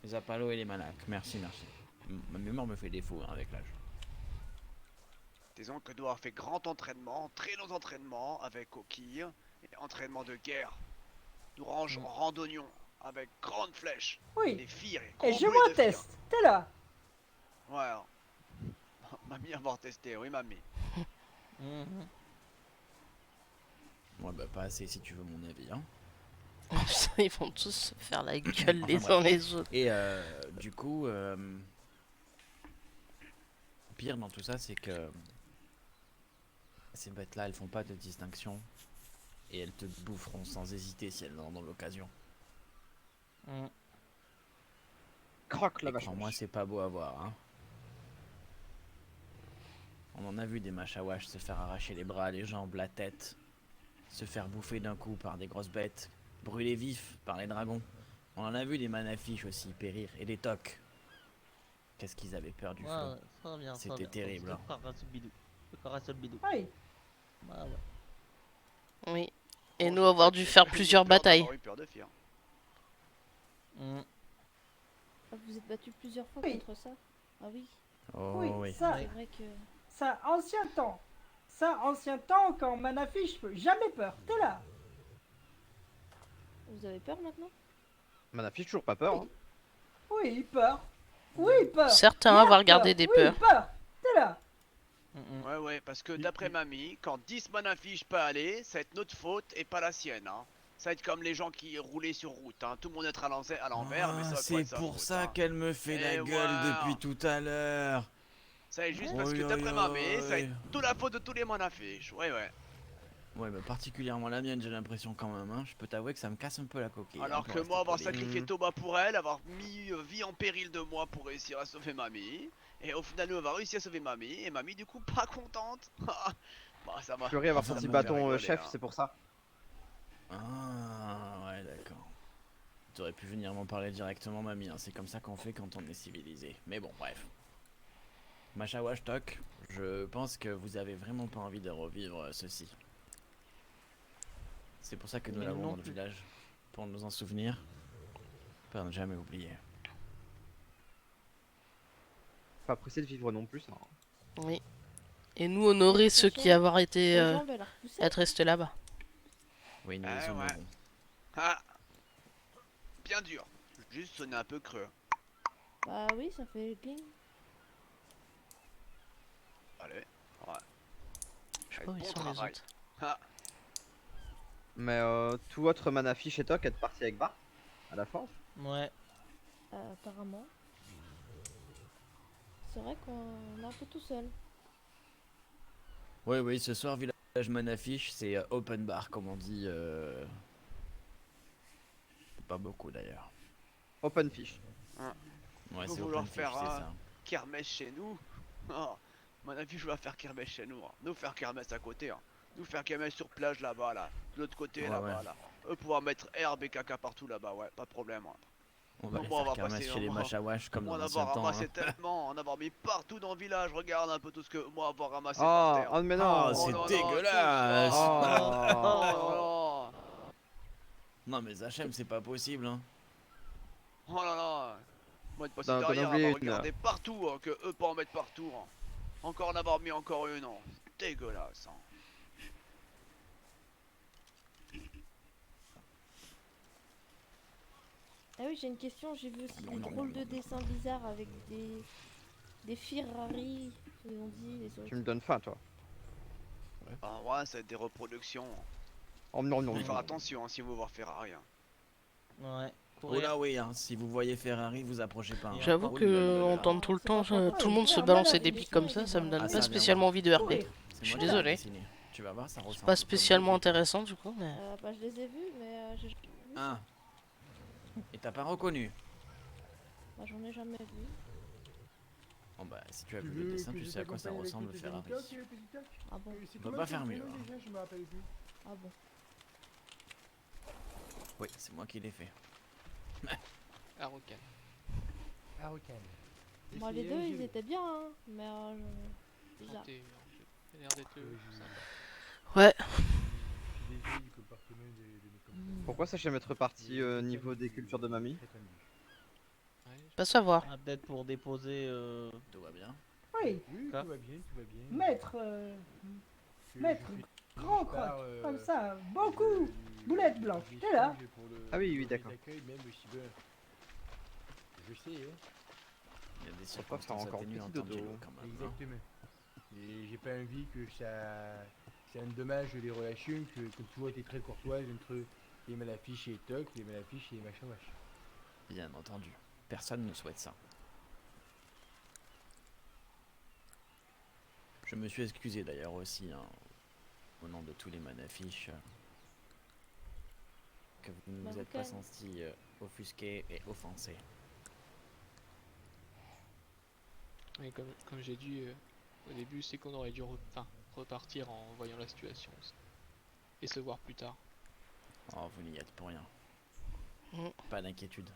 Les Apalo et les Malak. Merci, merci. Ma mémoire me fait défaut hein, avec l'âge. Disons que nous avons fait grand entraînement, très longs entraînements avec coquille et entraînement de guerre. Nous randonnions avec grandes flèches. Oui. Des fires et Et gros je bruits vois de test, t'es là. fire. Ouais. alors. Mamie avoir testé, oui mamie. Mhm. Ouais, bah pas assez si tu veux mon avis. Hein. Ils vont tous se faire la gueule les Enfin, uns bref. les autres. Et du coup, pire dans tout ça, c'est que ces bêtes-là, elles font pas de distinction. Et elles te boufferont sans hésiter si elles en ont l'occasion. Mhm. Croque la Et vache. crois-moi, c'est pas beau à voir. Hein. On en a vu des machawash se faire arracher les bras, les jambes, la tête, se faire bouffer d'un coup par des grosses bêtes, brûler vifs par les dragons. On en a vu des manafiches aussi périr, et des tocs. Qu'est-ce qu'ils avaient peur du Ouais, flot. ouais, ça va bien, ça va C'était bien. terrible. Le Hein. caresse le bidou. Le caresse le bidou. Oui. Bah ouais. Oui. Et Bon, nous je avoir crois dû que faire j'ai plusieurs eu peur batailles. d'avoir eu peur de fire. Mhm. Ah, vous êtes battu plusieurs fois Oui. contre ça? Ah oui. Oh Oui, oui. ça, C'est vrai que... ça, ancien temps. Ça, ancien temps, quand Manafiche peut jamais peur, t'es là. Vous avez peur maintenant? Manafiche toujours pas peur. Hein. Oui, peur. Oui, peur. Certains Bien avoir gardé peur. des Oui, peurs. peur. T'es là. Mhm. Ouais, ouais, parce que d'après mamie, quand 10 manafiches pas aller, ça va être notre faute et pas la sienne. Hein. Ça va être comme les gens qui roulaient sur route. Hein. Tout le monde être à l'envers, mais ça va pas c'est être sa pour faute, ça hein. qu'elle me fait la Et gueule voilà. depuis tout à l'heure. Ça est juste parce que Oi, d'après oi, mamie, oi. ça va être toute la faute de tous les manafiches. Ouais, ouais. Ouais, bah particulièrement la mienne, j'ai l'impression quand même. Hein. Je peux t'avouer que ça me casse un peu la coquille. Alors hein, pour que moi, rester avoir poli. sacrifié Thomas pour elle, avoir mis vie en péril de moi pour réussir à sauver mamie, et au final, nous avoir réussi à sauver mamie, et mamie, du coup, pas contente. Bah, ça va. Fleury avoir ça sorti me le fait bâton rigoler, chef, hein. c'est pour ça. Ah, ouais, d'accord. Tu aurais pu venir m'en parler directement, mamie. Hein. C'est comme ça qu'on fait quand on est civilisé. Mais bon, bref. Machawash Tok, je pense que vous avez vraiment pas envie de revivre ceci. C'est pour ça que nous Mais l'avons non dans le plus. village. Pour nous en souvenir. Pour ne jamais oublier. Pas pressé de vivre non plus. Hein. Oui. Et nous honorer ceux qui avoir été Les jambes, elles repoussaient. être restés là-bas. Oui, nous Ah, les ouais. honorons. Ah, bien dur. Juste sonner un peu creux. Bah oui, ça fait cling. Allez, ouais. Je sais Ouais, pas où ils bon sont les travail. autres. Ah, Mais tout votre Manafiche et Tok êtes parti avec Bart à la forge. Ouais. Apparemment. C'est vrai qu'on est un peu tout seul. Oui, oui, ce soir, village Manafiche, c'est open bar, comme on dit. Pas beaucoup d'ailleurs. Open fish. Ouais, Vous c'est vouloir open fish, faire c'est un ça. kermesse chez nous. Oh, mon avis, je vais faire kermesse chez nous. Hein. Nous faire kermesse à côté. Hein. Nous faire kermesse sur plage là-bas, là. De l'autre côté, Ouais, là-bas, ouais. là. Eux pouvoir mettre herbe et caca partout là-bas, ouais, pas de problème. Hein. On va Au aller moins, faire on va kermesse passer chez les Machawash comme moi dans en l'ancien avoir temps. ramassé Hein. tellement, en avoir mis partout dans le village. Regarde un peu tout ce que moi avoir ramassé Oh, par terre. oh mais non. Oh, c'est non, non, dégueulasse. tous. Oh. Oh, Non mais Zachem, c'est pas possible. Hein. oh là là. Moi de passer T'en as derrière, oublié on une, va regarder partout, hein, que eux pas en mettre partout. Hein. Encore en avoir mis encore une, non. C'est dégueulasse. Hein. Ah oui, j'ai une question. J'ai vu aussi des drôles de dessins bizarres avec des Ferrari, on dit, les autres. Tu me donnes faim toi. Ah ouais, ça va être des reproductions. Oh non non. Faut faire attention hein, si vous voir Ferrari. Hein. Ouais. Oh là oui, hein, si vous voyez Ferrari, vous approchez pas. Hein. J'avoue Oh là que là là. entendre tout le temps pas tout le monde se balancer des pics comme ça me donne Ah, pas ça, spécialement envie de RP. Oui. C'est Je suis moi qui l'ai désolé. dessiné. Tu vas voir, ça ressemble. Pas spécialement intéressant du coup, mais. Bah, je les ai vus, mais j'ai jamais vu ça. Ah. Et t'as pas reconnu? Bah, j'en ai jamais vu. Bon bah, si tu as Tu vu le veux dessin, que tu je sais à quoi ça t'accompagne avec ressemble le le Ferrari. petit toc, petit toc Ah bon? C'est On peut comment pas ton faire mieux. prénom Hein. déjà, je me rappelle plus. Ah bon? Oui, c'est moi qui l'ai fait. Arocan. Arocan. Moi, les deux, ils étaient bien, hein, mais bizarre. Santé, j'ai l'air d'être sympa. Ouais. Je suis désolé du comportement de mes compagnons. Pourquoi ça jamais être parti niveau des cultures de mamie? Pas savoir. Ah, peut-être pour déposer. Tout va bien. Oui, Oui, tout Quoi va bien, tout va bien. maître, Je maître, fais grand part, croc, comme ça, beaucoup, boulette blanche, t'es là. Ah oui, d'accord. Même aussi bien. Je sais, hein. Il y a des Faut pas faire circonstances encore atténuantes petit en dodo. Angelo quand même. Hein. Exactement. Et j'ai pas envie que ça endommage les relations qui ont toujours été très courtoises entre les Malafiches et les Toc, les Malafiches et les Machawash. Bien entendu. Personne ne souhaite ça. Je me suis excusé d'ailleurs aussi, hein, au nom de tous les manafiches, que vous ne vous êtes pas senti offusqués et offensés. Oui, comme j'ai dit au début, c'est qu'on aurait dû repartir en voyant la situation aussi. Et se voir plus tard. Oh, vous n'y êtes pour rien. Mm. Pas d'inquiétude.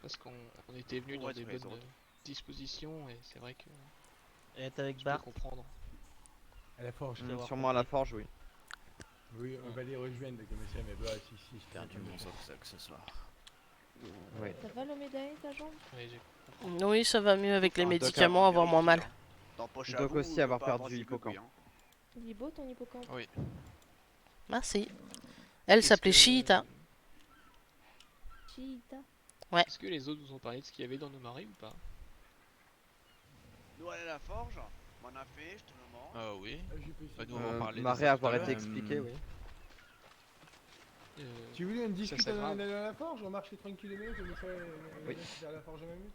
Parce qu'on était venu Pour dans être des les bonnes autres. dispositions et c'est vrai que Et être avec je peux Bart. comprendre. À la forge. Sûrement à la forge, oui. Oui, on va les rejoindre comme ça, mais bah si. J'ai perdu mon soc ce soir. Ouais. Ça va le médaille, ta jambe? Oui, Oui, ça va mieux avec les Ah, Doc médicaments, a avoir moins mal. T'empoches à Doc vous, aussi avoir pas perdu avancer l'hippocampe. le cul, hein. Il est beau ton hippocampe? Oui. Merci. Elle Est-ce s'appelait que- Shiita. Cheetah. Ouais. Est-ce que les autres vous ont parlé de ce qu'il y avait dans nos marées ou pas? Nous aller à la forge, m'en a fait, je te le mens. Oui. Je peux Bah, nous, on va en parler de Marée ça tout avoir à été l'heure. expliqué, oui. Tu voulais on discute c'est grave. d'aller à la forge, on marche tranquillement, comme ça, Oui. vers la forge même.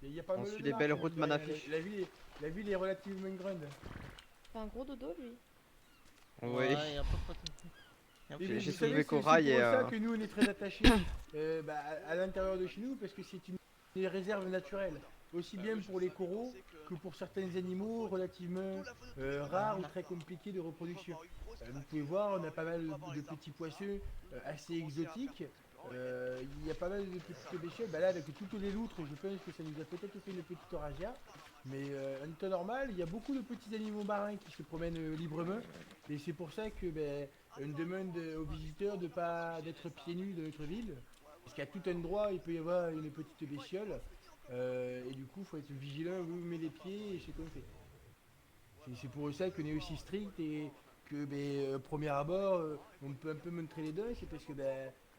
Il y a pas On mal suit de les belles marches, routes hein, Manafiche. la ville est relativement grande. Fait un gros dodo, lui. Oui. Ouais, et un peu Et J'ai vous soulevé savez, c'est Corail pour et, ça que nous on est très attachés à l'intérieur de chez nous, parce que c'est une réserve naturelle, aussi bien pour les coraux que pour certains animaux relativement rares ou très compliqués de reproduction. Vous pouvez voir, on a pas mal de petits poissons assez exotiques. Il y a pas mal de petites bestioles. Bah là, avec toutes les loutres, je pense que ça nous a peut-être fait une petite razzia. Mais en temps normal, il y a beaucoup de petits animaux marins qui se promènent librement. Et c'est pour ça que on demande aux visiteurs d'être pieds nus dans notre ville. Parce qu'à tout endroit, il peut y avoir une petite bestiole. Et du coup, il faut être vigilant où on met les pieds et c'est qu'on fait. C'est pour ça qu'on est aussi strict et que premier abord, on peut un peu montrer les dents. C'est parce que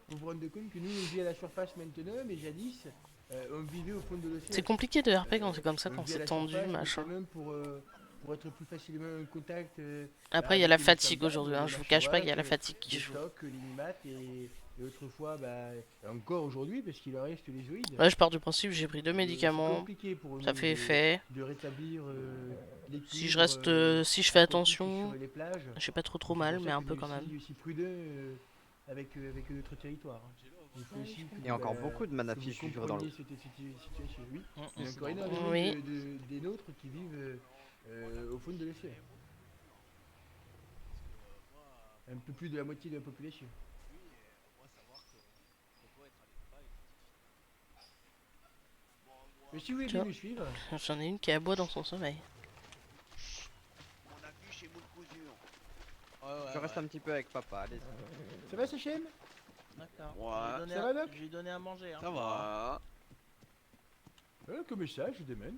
vous vous rendez compte que nous, on vit à la surface maintenant, mais jadis, on vivait au fond de l'océan. C'est compliqué de RP quand c'est comme ça, On quand vit à c'est la tendu, surface, machin. notamment pour être plus facilement en contact. Après, il y a la avec les fatigue soldats, aujourd'hui, hein, les je vous cache pas qu'il y a la machawacs, fatigue qui les joue. tocs, les limates et autrefois, et encore aujourd'hui, parce qu'il en reste les zoïdes. Ouais, je pars du principe, j'ai pris 2 C'est médicaments, compliqué pour ça nous fait effet. de rétablir Si je l'équilibre, reste, si je fais aquatique attention, sur les plages. j'ai pas trop C'est mal, pour mais ça un qu'on peu est quand même. aussi prudent avec notre territoire. Il faut Ouais, aussi je que Il y a encore bah, beaucoup de que manafiches vous vivre dans l'eau. compreniez cette situation. Oui, il y a c'est encore normal. énormément Oui. des nôtres qui vivent au fond de l'océan. Un peu plus de la moitié de la population. Mais si vous voulez Tu bien vois, nous suivre, j'en ai une qui aboie dans son sommeil. Mon affiche est moule cousu. Je reste un petit peu avec papa, allez. ça va Sachem? D'accord. Ouais. J'ai donné Ça va, Doc? j'ai donné à manger. Hein. Ça va. Comme ça, je demande.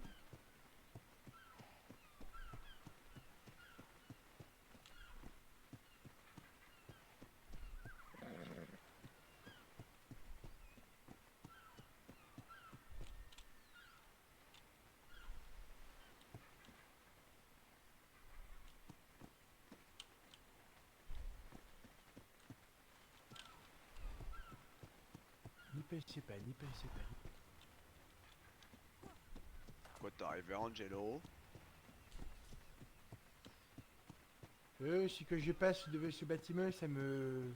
N'y pensez pas, n'y pensez pas. quoi t'es arrivé, Angelo? Si que je passe devant ce bâtiment, ça me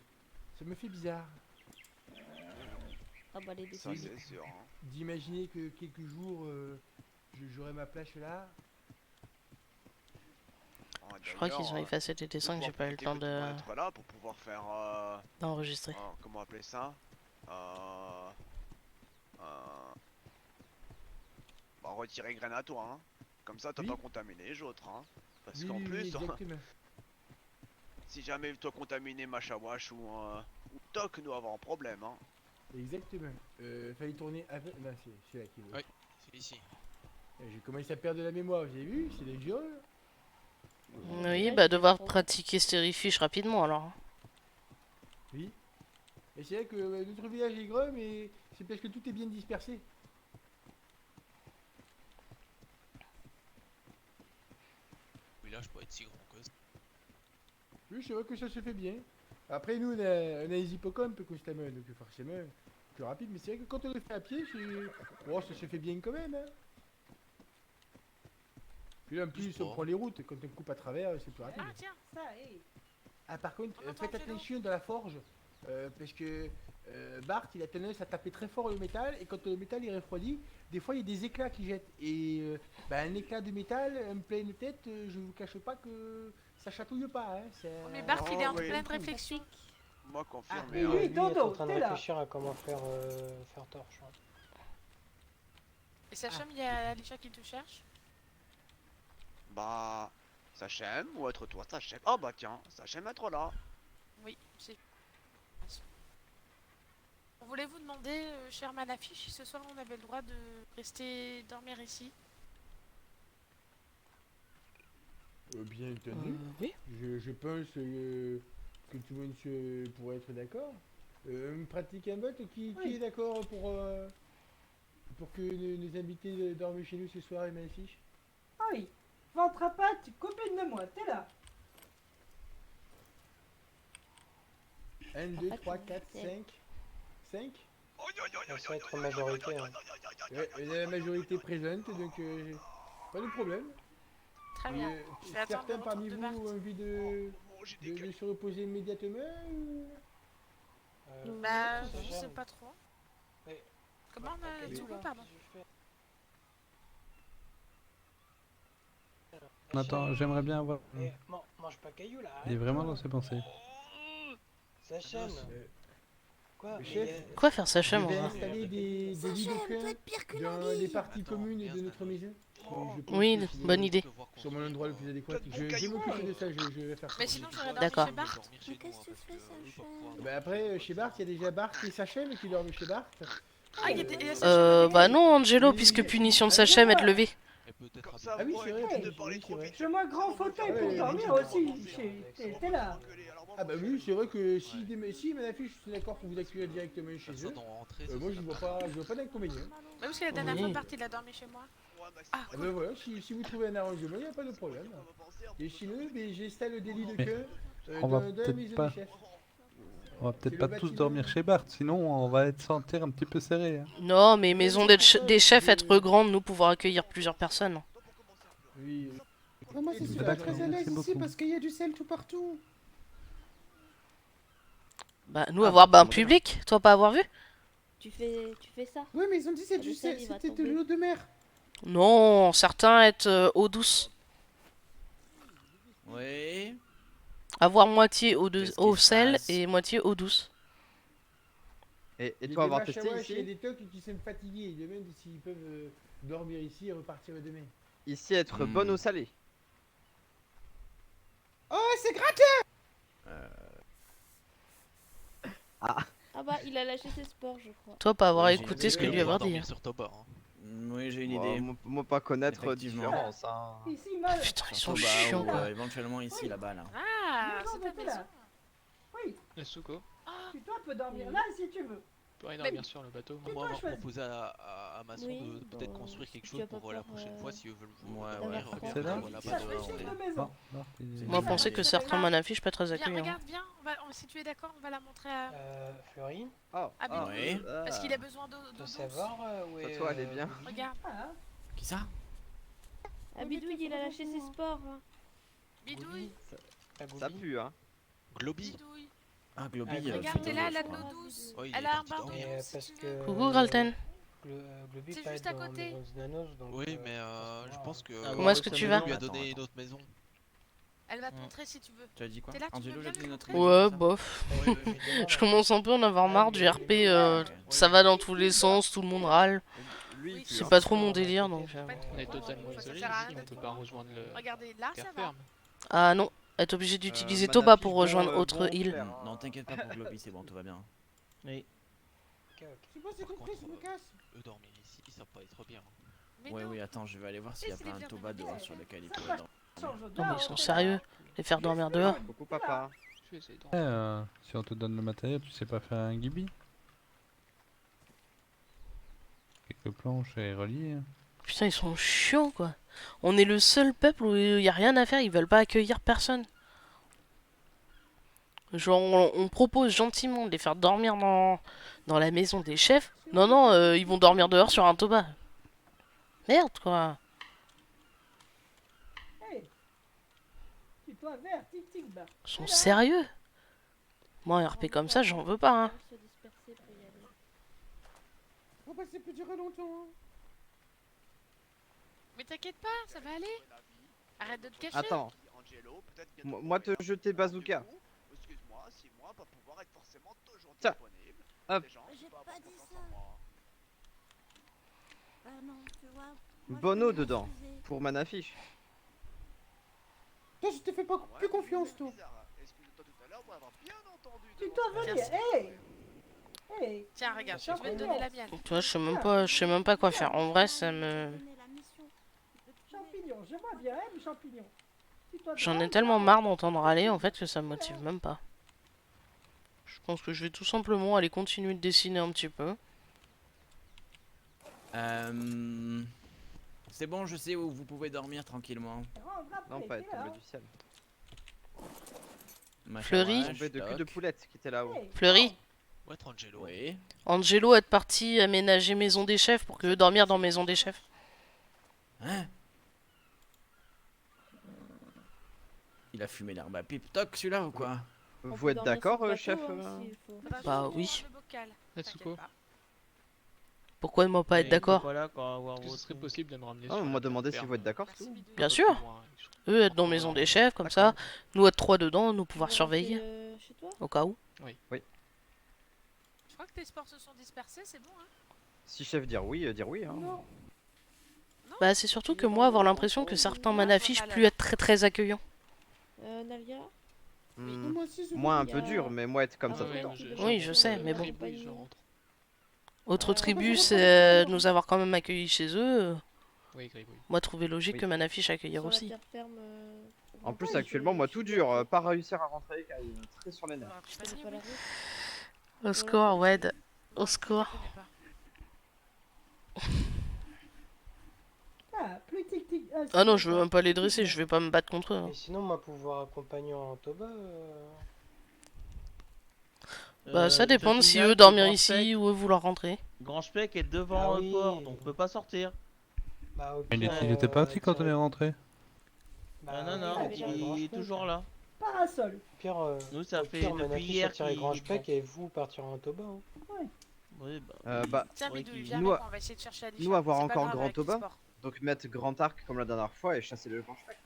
fait bizarre. Ah bah les Ça décisions. c'est sûr. Hein. D'imaginer que quelques jours, j'aurai ma place là. Ah, Je crois qu'ils ont d'ailleurs, effacé tes dessins que j'ai pas eu le temps de être là pour pouvoir faire. d'enregistrer. Comment appeler ça? Bah, retirer graine à toi, hein. Comme ça, t'as Oui. pas contaminé les autres, hein. Parce Oui, qu'en oui, plus, exactement. si jamais toi contaminé Machawash ou Toc, nous avons un problème, hein. Exactement. Fallait tourner avec. Non, c'est là qui veut. Oui, c'est ici. J'ai commencé à perdre de la mémoire, vous avez vu? C'est dangereux. Oui, bah devoir pratiquer Stérifiche rapidement alors. Oui. Et c'est vrai que notre village est grand, mais c'est parce que tout est bien dispersé. Le village peut être si grand que ça. Oui, c'est vrai que ça se fait bien. Après, nous, on a les hippocampes constamment, donc forcément, plus rapide. Mais c'est vrai que quand on le fait à pied, oh, ça se fait bien quand même. Hein. Puis en plus, on prend les routes. Quand on coupe à travers, c'est plus rapide. Ah, tiens. Ça, hé. Ah, par contre, On entend faites Angelo. attention dans la forge. Parce que Bart, il a tendance à taper très fort le métal. Et quand le métal il refroidit, des fois, il y a des éclats qui jettent. Et un éclat de métal en pleine tête, je vous cache pas que ça chatouille pas. Hein. Mais Bart, il est en oui. pleine réflexion. Moi confirmé. oui, hein. oui. Lui est Dodo, en train de t'es là. réfléchir à comment faire torche. Hein. Et Sachem, il y a Alicia qui te cherche. Bah, Sachem ou être toi, Sachem. Oh bah tiens, Sachem être là. Oui, c'est. On voulait vous demander, cher Manafiche, si ce soir on avait le droit de rester dormir ici. Bien entendu. Oui. Je pense que tout le monde pourrait être d'accord. Pratique un vote, qui est d'accord pour que nos invités dorment chez nous ce soir et Magnifique? Ah oui. Ventre à patte, copine de moi, t'es là. 1, 2, 3, 4, 5. 5. Ça va être majorité. Hein. La majorité présente, donc pas de problème. Très bien. Je vais attendre le Certains retour parmi de vous Bart. ont envie de se reposer immédiatement ou... Bah, ça je sais gêne. pas trop. Mais- Comment on a dit pardon. Attends, j'aimerais bien avoir. Eh, mange pas caillou là. Il est vraiment dans ses pensées. Sachem. Quoi? Chef, Quoi faire Sachem je vais en vrai? installer des lits de camp dans les parties communes de notre maison. Je pense Oui, que c'est bonne idée. Sur mon endroit le plus adéquat. Je vais m'occuper de ça, je vais faire ça. Mais sinon, j'aurais dormi D'accord. chez Bart. Mais qu'est-ce que tu fais, Sachem? Bah après, chez Bart, il y a déjà Bart et Sachem qui dorment chez Bart. Ah, il y a Sachem. Bah non, Angelo, puisque punition de Sachem, être levé. Ah oui, c'est vrai. Fais-moi grand fauteuil pour dormir aussi. T'es là. Ah bah oui, c'est vrai que si Manafiche sont d'accord pour vous accueillir directement chez eux, moi je vois pas d'inconvénient. Même parce que la dernière fois, Bart, il a dormi chez moi. Ah bah voilà, si vous trouvez un arrangement, il n'y a pas de problème. Et sinon, j'installe des lits de camp on va dans la peut-être maison pas- du chef. On va peut-être C'est pas le tous bâtiment. dormir chez Bart, sinon on va être sentir un petit peu serré. Hein. Non, mais maison des chefs être grande, nous pouvoir accueillir plusieurs personnes. Oui. Moi, je suis D'accord, pas très à l'aise merci ici beaucoup. parce qu'il y a du sel tout partout. Bah nous avoir bain public, toi pas avoir vu? Tu fais ça? Oui, mais ils ont dit que Ah, le sel, il va c'était de tomber. l'eau de mer. Non, certains être eau douce. Oui. Avoir moitié Qu'est-ce eau qui se sel passe et moitié eau douce. Et Il y a toi, des avoir vaches à testé vache, il y a ici des tocs qui sont fatigués, ils demandent s'ils peuvent dormir ici et repartir demain. Ici, être bonne ou salée? Oh, c'est gratuit. Ah, Ah bah, il a lâché ses sports, je crois. Toi pas avoir Oui, j'ai écouté une ce que idée. lui avoir dit. dormir sur Toba. Hein. Oui, j'ai une bah, idée. moi pas connaître Effectivement. différence. Hein. Ici, mal. Putain, ils sont Toba chiants ou quoi. éventuellement ici, là-bas, là. Ah, Non, c'est mais ta t'es maison. là. Oui, Nesuko, toi peux dormir là si tu veux. tu peux aller dormir sur le bateau. C'est Moi, toi, on va choisis. proposer à Masson Oui, de peut-être bon, construire quelque si chose tu as pas pour la peur, prochaine fois s'ils veulent vous Ouais, revenir, ouais. C'est là voilà, Ça pas fait de- chier de on est- maison. Bart, il est- Moi penser que certains manafiches pas très Viens, accueillants. regarde, viens. Si tu es d'accord, on va la montrer à. Fleury, Oh, Ah, mais oui. Parce qu'il a besoin d'eau de douce. savoir où est. toi, elle est bien. Lily. Regarde. Ah, Qui ça? Ah, Bidouille, il a lâché ses sports. Hein. Bidouille, Ça pue, hein. Globy. bidouille. Ah, Globy, Regarde, t'es là, je elle a de crois. l'eau douce. Oh, il Elle est a un parti bain dormir. d'eau, Mais si parce tu que. veux. Coucou, Gralten. Globy C'est pas juste être à dans côté. Maison des Nanos, donc. Oui, mais je pense que. Ah, Comment est-ce que sa tu maison. vas lui a Attends, donné attends. une autre maison. Elle va te Hmm. montrer si tu veux. Tu as dit quoi T'es là, tu Angelo, veux j'ai bien dit me notre montrer maison, Ouais, c'est ça bof. Oui, oui, oui. Je commence un peu à en avoir marre du RP. Ça va dans tous les sens, tout le monde râle. Lui, Oui, tu C'est vois. pas trop mon délire donc. On est totalement Ça isolé sert à ici, rien on d'être peut trop pas loin. rejoindre le Regardez, là, terre ça va. ferme. Ah non, être obligé d'utiliser Manafiche, Toba pour bon, rejoindre bon autre île. frère, hein. Non, t'inquiète pas pour Globy, c'est bon, tout va bien. Oui. C'est bon, c'est Par compris, contre, je me casse. eux dormir ici, ça peut être bien. Mais Ouais, non. oui, attends, je vais aller voir s'il y a c'est pas les un bières Toba de dehors Noël. sur lequel il Ça pourrait va. dormir. Non mais ils sont sérieux. Les faire dormir dehors. Coucou papa. Je vais essayer de Si on te donne le matériel, tu sais pas faire un gibi? Quelques planches et relier. Hein. Putain, ils sont chiants quoi. On est le seul peuple où il y a rien à faire, ils veulent pas accueillir personne. Genre, on propose gentiment de les faire dormir dans la maison des chefs. Non, non, ils vont dormir dehors sur un Toba. Merde quoi. Hey. Tutoie vert, tic tic bar. Ils sont sérieux. Moi, un RP comme ça, j'en veux pas. Hein. Se disperser pour y aller. Oh bah, ça peut durer longtemps. Hein. Mais t'inquiète pas, ça va aller. Arrête de te cacher. Attends, Angelo, peut-être bientôt moi te jeter bazooka. Excuse-moi, si moi pas pouvoir être forcément toujours Tiens. disponible. Hop. Les gens J'ai sont pas avoir dit confiance ça. en moi. Ah non, tu vois. moi, je Bono voulais dedans. m'excuser. Pour Manafiche. Toi, je te fais pas plus confiance, toi. Excuse-toi tout à l'heure pour avoir bien entendu. Tutoie venir. Hey. Hey. Tiens, regarde, je vais te donner la mienne. Tu vois, je sais même pas quoi faire. En vrai, ça me... Champignon, je vois bien, hein, champignon. Tutoie J'en ai droit, tellement marre d'entendre râler en fait que ça me motive même pas. Je pense que je vais tout simplement aller continuer de dessiner un petit peu. C'est bon, je sais où vous pouvez dormir tranquillement. rentre après, Non, pas t'es être là, tombé hein. du ciel. Fleury. Tombé de cul de poulette qui était là-haut. Hey. Fleury, Ouais, être Angelo. Oui. Angelo est parti aménager maison des chefs pour que dormir dans maison des chefs. Hein? Il a fumé l'herbe à pipe toc celui-là ou quoi? On Vous peut êtes dormir d'accord, sur le chef bateau, hein, s'il faut. Bah oui. Le bocal. Natsuko, T'inquiète pas. Pourquoi ne moi pas être Mais d'accord? t'es pas là quand avoir est-ce que ce votre- serait possible de me ramener Non, sur on la m'a demandé si ferme, vous êtes d'accord, Merci, tout. Bidouille. Bien un peu sûr. plus loin, Eux être dans maison des chefs, comme ça. Nous être trois dedans, nous pouvoir Tu veux surveiller. rentrer, chez toi Au cas où. Je crois que tes sports se sont dispersés, c'est bon, hein. Si chef dire oui, hein. Non. Bah c'est surtout que moi avoir l'impression que certains m'affichent plus être très très accueillants. Nalia Hmm. Moi aussi, je Moi un Il y peu a- dur, mais moi être comme Ah ça ouais, tout le temps. qui veut Oui, je rentrer, sais, mais bon. Oui, je rentre. Autre Ouais. tribu, c'est nous avoir quand même accueillis chez eux. Oui, Gribouille. Moi trouver logique Oui. que Manafiche accueillir sur la aussi. terre ferme. En plus, Ouais, actuellement, moi tout dur, pas réussir à rentrer, car il est très sur les nerfs. Je connais pas la route. Au score, Wed. Au score. Ah, plus tic tic. Ah non, je veux même pas les dresser, je vais pas me battre contre eux. hein. Et sinon, moi, pouvoir accompagner en Toba. Bah ça je dépend de si signale eux que dormir Grand ici Spec- ou eux vouloir rentrer. Grand Spec est devant Ah le oui. port, donc on peut pas sortir. Bah, au Il pire, était parti quand on est tirer- rentré. Bah, non, non, ouais, tirer il Grand est Spec. toujours là. Parasol. Au pire, Nous, ça au fait pire, depuis Manafiche hier va tirer qu'il Grand Spec et vous partirez en Toba. Hein. Oui, bah. Bah, Tiens, Ouais, Bidouille, qui- viens nous, avec moi, on va essayer de chercher Alicia. nous avoir C'est pas encore grave grand avec les Toba. sports. Donc mettre grand arc comme la dernière fois et chasser le grand spec.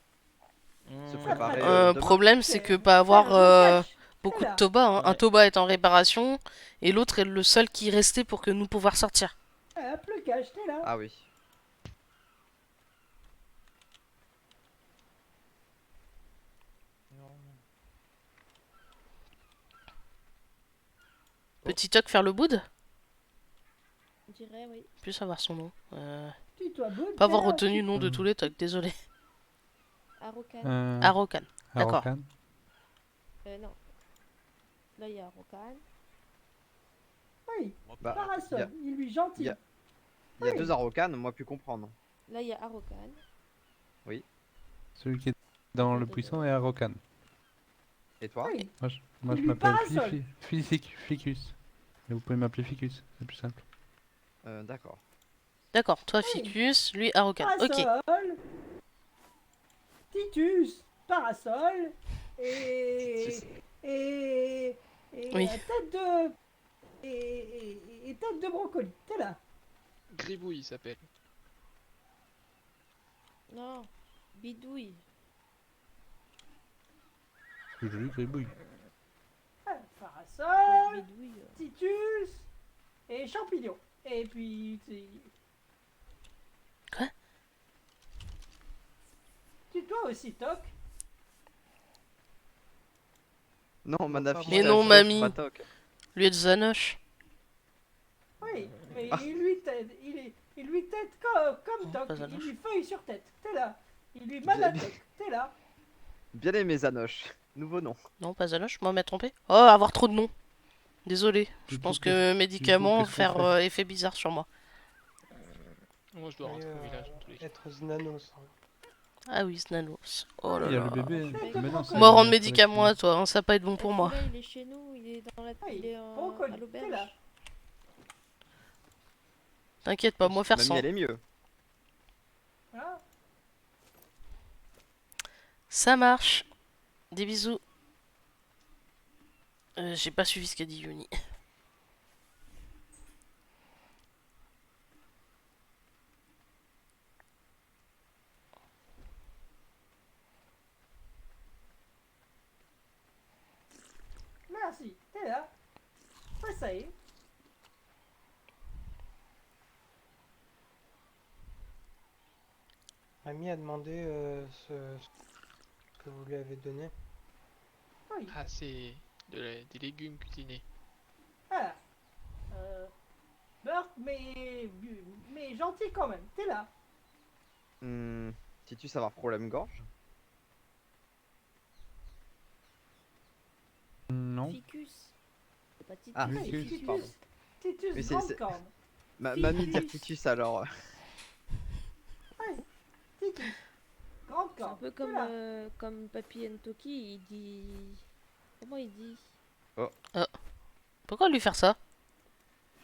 Se Hmm. préparer. Le demain. problème c'est que pas avoir beaucoup de Toba. Hein. Un Ouais. Toba est en réparation et l'autre est le seul qui restait pour que nous pouvoir sortir. Ah, plus cache, t'es là. Ah oui. Petit Toc faire le boud? On dirait, oui. Plus savoir son nom. Tutoie Boud. Pas avoir t'es là. retenu le nom de tous les Tocs, désolé. Arokan. Arokan. D'accord. Arokan. Non. Là, il y a Arokan. Oui, Bah, Parasol, il lui gentil. il y a deux Arokan, moi pu comprendre. Là, il y a Arokan. Celui qui est dans le buisson est Arokan. Et toi? Oui. Moi je Lui, m'appelle Parasol. Ficus. Mais vous pouvez m'appeler Ficus, c'est plus simple. D'accord. D'accord, toi Ficus, lui Arokan. Ok. Parasol. Titus, Parasol et Oui. tête de et tête de brocoli. T'es là. Gribouille il s'appelle. Non, bidouille. C'est joli, gribouille. Parasol, Bidouille. Titus et champignon. Et puis Quoi? Tu toi aussi, Toc. Non, Manafiche. Mais t'as non, fait mamie. pas toc. Lui être Zanoche. Oui, mais Ah. il lui tête comme Toc. pas Il Zanoche. lui feuille sur tête. T'es là. Il lui mal à Bien. Toc. T'es là. Bien aimé Zanoche. Nouveau nom. Non, pas Zanoche, moi m'être trompé. Oh, avoir trop de noms. Désolé, je Du pense coup, que médicaments qu'est-ce qu'on faire fait effet bizarre sur moi. Moi je dois rentrer au village dans tous les cas. Être Znanos. Ah oui, Snanos. Oh là Il y a là. le bébé. Mais non, c'est Moi, rendre la médicaments à collection. toi, hein, ça va pas être bon pour moi. Celui-là, il est chez nous, il est dans la, il est à Brocoli. T'es là. l'auberge. T'inquiète pas, moi faire Mamie, sans. elle est mieux. Ah. Ça marche. Des bisous. J'ai pas suivi ce qu'a dit Yuni. Merci. T'es là. Ouais, ça y est. Mamie a demandé ce que vous lui avez donné. Oui. Ah c'est des légumes cuisinés. Ah. Meurtre, mais gentil quand même. T'es là. Titus avoir problème gorge. Non. Ficus. C'est pas Titus, Ah, c'est Ficus, Ficus. pardon. Titus, Oui, grande corne. Mamie dire Titus alors. Ouais. Titus. Grande C'est un corne. peu T'es comme, là. comme Papy Toki, il dit... Comment il dit? Pourquoi lui faire ça?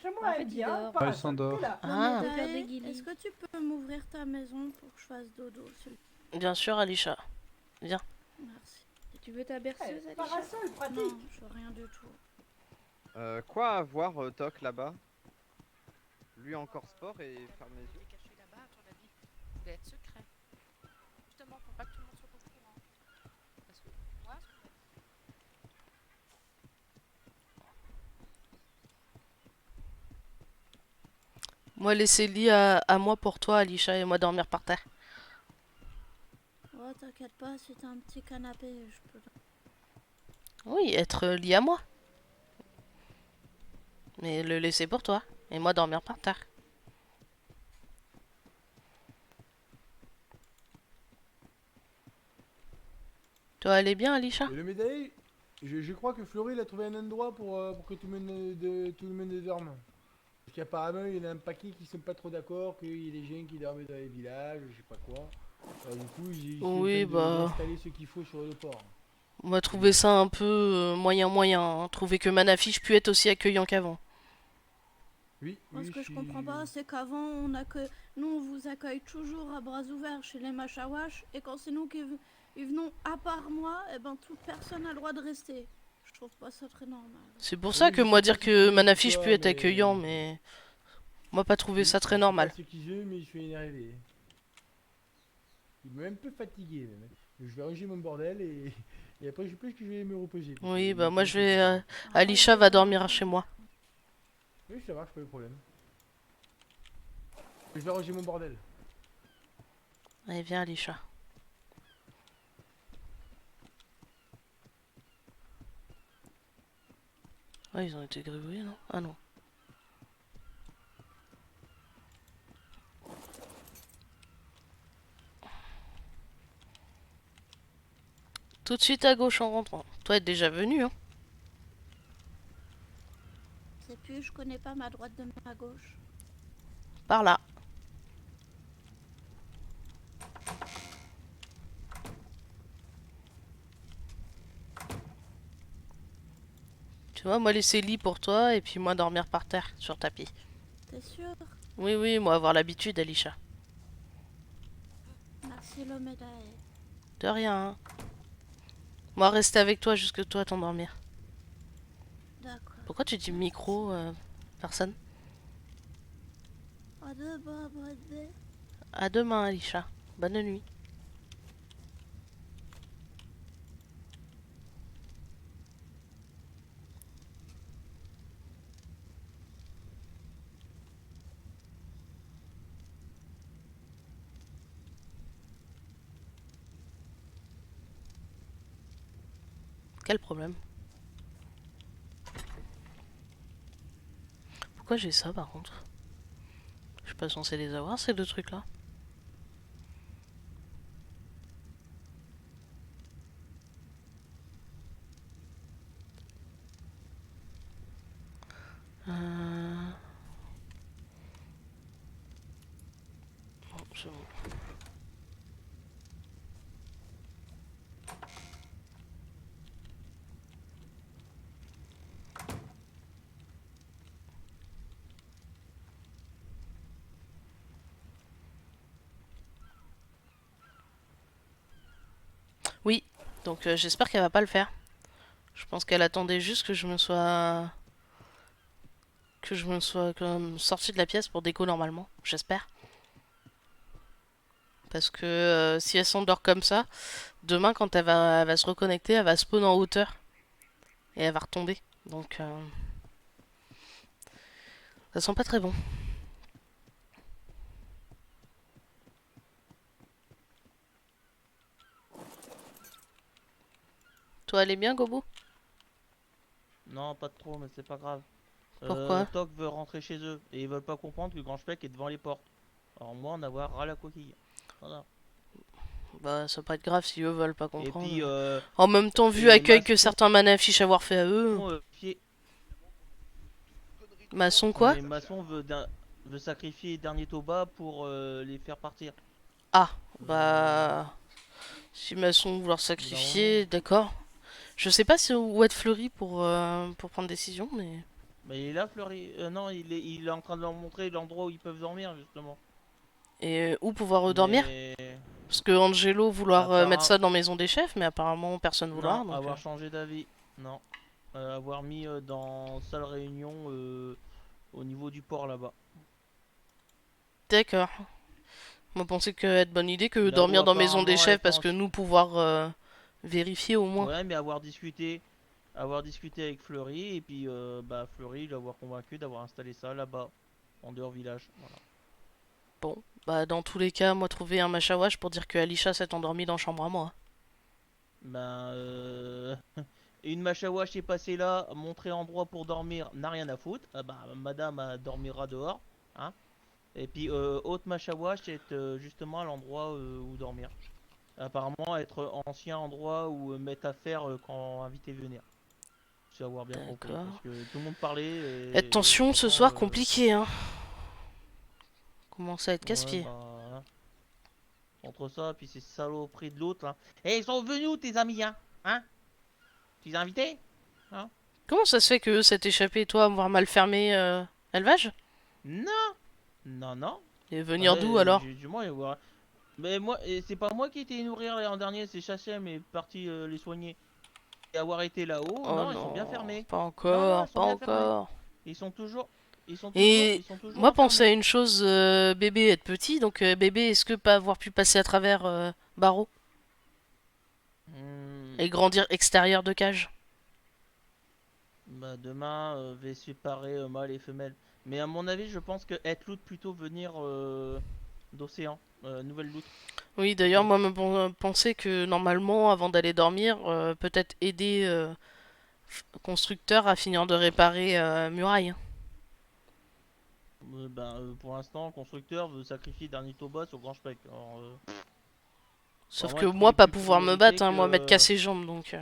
Chez moi, En fait, elle il dit, hein, dort. Parasol, Ah, il s'endort. t'es là. Ah, peut faire des guilis. Est-ce que tu peux m'ouvrir ta maison pour que je fasse dodo bien sûr, Alisha. Viens. Merci. Tu veux ta berceuse, Ouais, Alicia? Parasol, pratique. Non, je veux rien du tout. Quoi avoir Toc là-bas? Lui encore sport et ferme les yeux. Caché là-bas, à ton avis, il doit être secret. Justement, pour pas que tout le monde soit au courant. Parce que moi, ce qu'on a dit, Moi, laissez le lit à moi pour toi, Alisha, et moi dormir par terre. oh, t'inquiète pas, si t'as un petit canapé, je peux. Oui, être lit à moi. Mais le laisser pour toi, et moi dormir par terre. Toi, elle est bien, Alisha? Et le médaille, je crois que Florie a trouvé un endroit pour que tout le monde dorme. Parce qu'apparemment, il y en a un paquet qui sont pas trop d'accord, qu'il y ait des gens qui dorment dans les villages, je sais pas quoi. Alors, du coup, ils sont Oui, en train bah. d'installer ce qu'il faut sur le port. On va trouver ça un peu moyen. Hein. Trouver que Manafiche puisse être aussi accueillant qu'avant. Oui, Moi, ce que je suis- comprends pas, c'est qu'avant, nous, on vous accueille toujours à bras ouverts chez les Machawash, et quand c'est nous qui venons à part moi, eh ben, toute personne a le droit de rester. Je trouve pas ça très normal. C'est pour ça que moi dire que Manafiche peut être accueillant, mais moi pas trouver ça très normal. C'est ce qu'ils veulent, mais je suis énervé. Il m'a un peu fatigué même. Je vais ranger mon bordel et après je pense que je vais me reposer. parce Oui, que- bah moi je vais... Alisha va dormir chez moi. Oui, ça marche, pas de problème. Je vais ranger mon bordel. Allez, viens Alisha. Ouais, ils ont été gribouillés, non? Ah non. Tout de suite à gauche en rentrant. Toi, t'es déjà venu, hein? C'est plus, je connais pas ma droite de ma gauche. Par là. Tu vois, moi laisser le lit pour toi et puis moi dormir par terre sur tapis. T'es sûr? Oui, oui, moi avoir l'habitude, Alisha. Merci le médaille. De rien. Hein. Moi, rester avec toi jusque toi t'endormir. D'accord. Pourquoi tu dis micro, personne? À demain, Bradley. À demain, Alisha. Bonne nuit. Quel problème? Pourquoi j'ai ça par contre? Je suis pas censé les avoir ces deux trucs là. Bon, c'est bon. Oui, donc j'espère qu'elle va pas le faire. Je pense qu'elle attendait juste que je me sois comme sorti de la pièce pour déco normalement, j'espère. Parce que si elle s'endort comme ça, demain quand elle va se reconnecter, elle va spawn en hauteur. Et elle va retomber. Donc ça sent pas très bon. Toi, elle est bien, Gobo? Non, pas trop, mais c'est pas grave. Pourquoi? Toc veut rentrer chez eux et ils veulent pas comprendre que Grand Spec est devant les portes. Alors moi, en avoir ras la coquille. Voilà. Bah, ça va pas être grave si eux veulent pas Et comprendre. puis, En même temps, vu l'accueil que certains manas affichent avoir fait à eux. Maçon quoi? Mais Maçon veut sacrifier Dernier Toba pour les faire partir. Ah, bah... Si Maçon vouloir sacrifier, d'accord. Je sais pas si où être Fleury pour prendre décision, mais... Mais il est là, Fleury. Non, il est en train de leur montrer l'endroit où ils peuvent dormir, justement. Et où pouvoir dormir? Parce que Angelo vouloir mettre ça dans Maison des Chefs, mais apparemment personne vouloir. Non, Donc, avoir changé d'avis. Non. Avoir mis dans salle réunion au niveau du port là-bas. D'accord. Moi, pensais que être bonne idée que Là dormir où dans Maison des apparemment Chefs elle parce pense- que nous pouvoir vérifier au moins. Ouais, mais avoir discuté avec Fleury et puis bah Fleury l'avoir convaincu d'avoir installé ça là-bas en dehors village. Voilà. Bon, bah dans tous les cas, moi trouver un machawash pour dire que Alisha s'est endormie dans la chambre à moi. Ben et une machawash est passée là, montrer endroit pour dormir, n'a rien à foutre. Ah bah madame dormira dehors, hein. Et puis autre machawash est justement à l'endroit où dormir. Apparemment être ancien endroit où mettre à faire quand invité venir. C'est avoir bien compris. Parce que tout le monde parlait. Et Attention, ce soir compliqué, hein. Commence à être casse-pied. Ouais, bah, entre ça, puis ces saloperies de l'autre là. Et ils sont venus où tes amis, hein? Hein? Tu les as invités? Hein? Comment ça se fait que s'est échappé, toi, avoir mal fermé élevage? Non! Non, non. Et venir d'où alors? J'ai du mal à voir. Mais moi, c'est pas moi qui ai été nourrir l'an dernier, c'est Chachem est parti les soigner. Et avoir été là-haut, Oh non, ils sont bien fermés. Pas encore, ils sont pas bien fermés. encore. Ils sont toujours. Et moi, pensais à une chose, bébé être petit, donc bébé, est-ce que pas avoir pu passer à travers barreau et grandir extérieur de cage? Bah, demain, vais séparer mâle et femelle. Mais à mon avis, je pense que être loot plutôt venir d'océan, nouvelle loot. Oui, d'ailleurs, moi, me pensais que normalement, avant d'aller dormir, peut-être aider constructeur à finir de réparer muraille. Pour l'instant, le constructeur veut sacrifier Dernier Toba sur Grand Spec. Alors, Sauf vraiment, que il moi, trouvait pas plus pouvoir me priorité battre, hein, que- moi, m'être cassé les jambes, donc...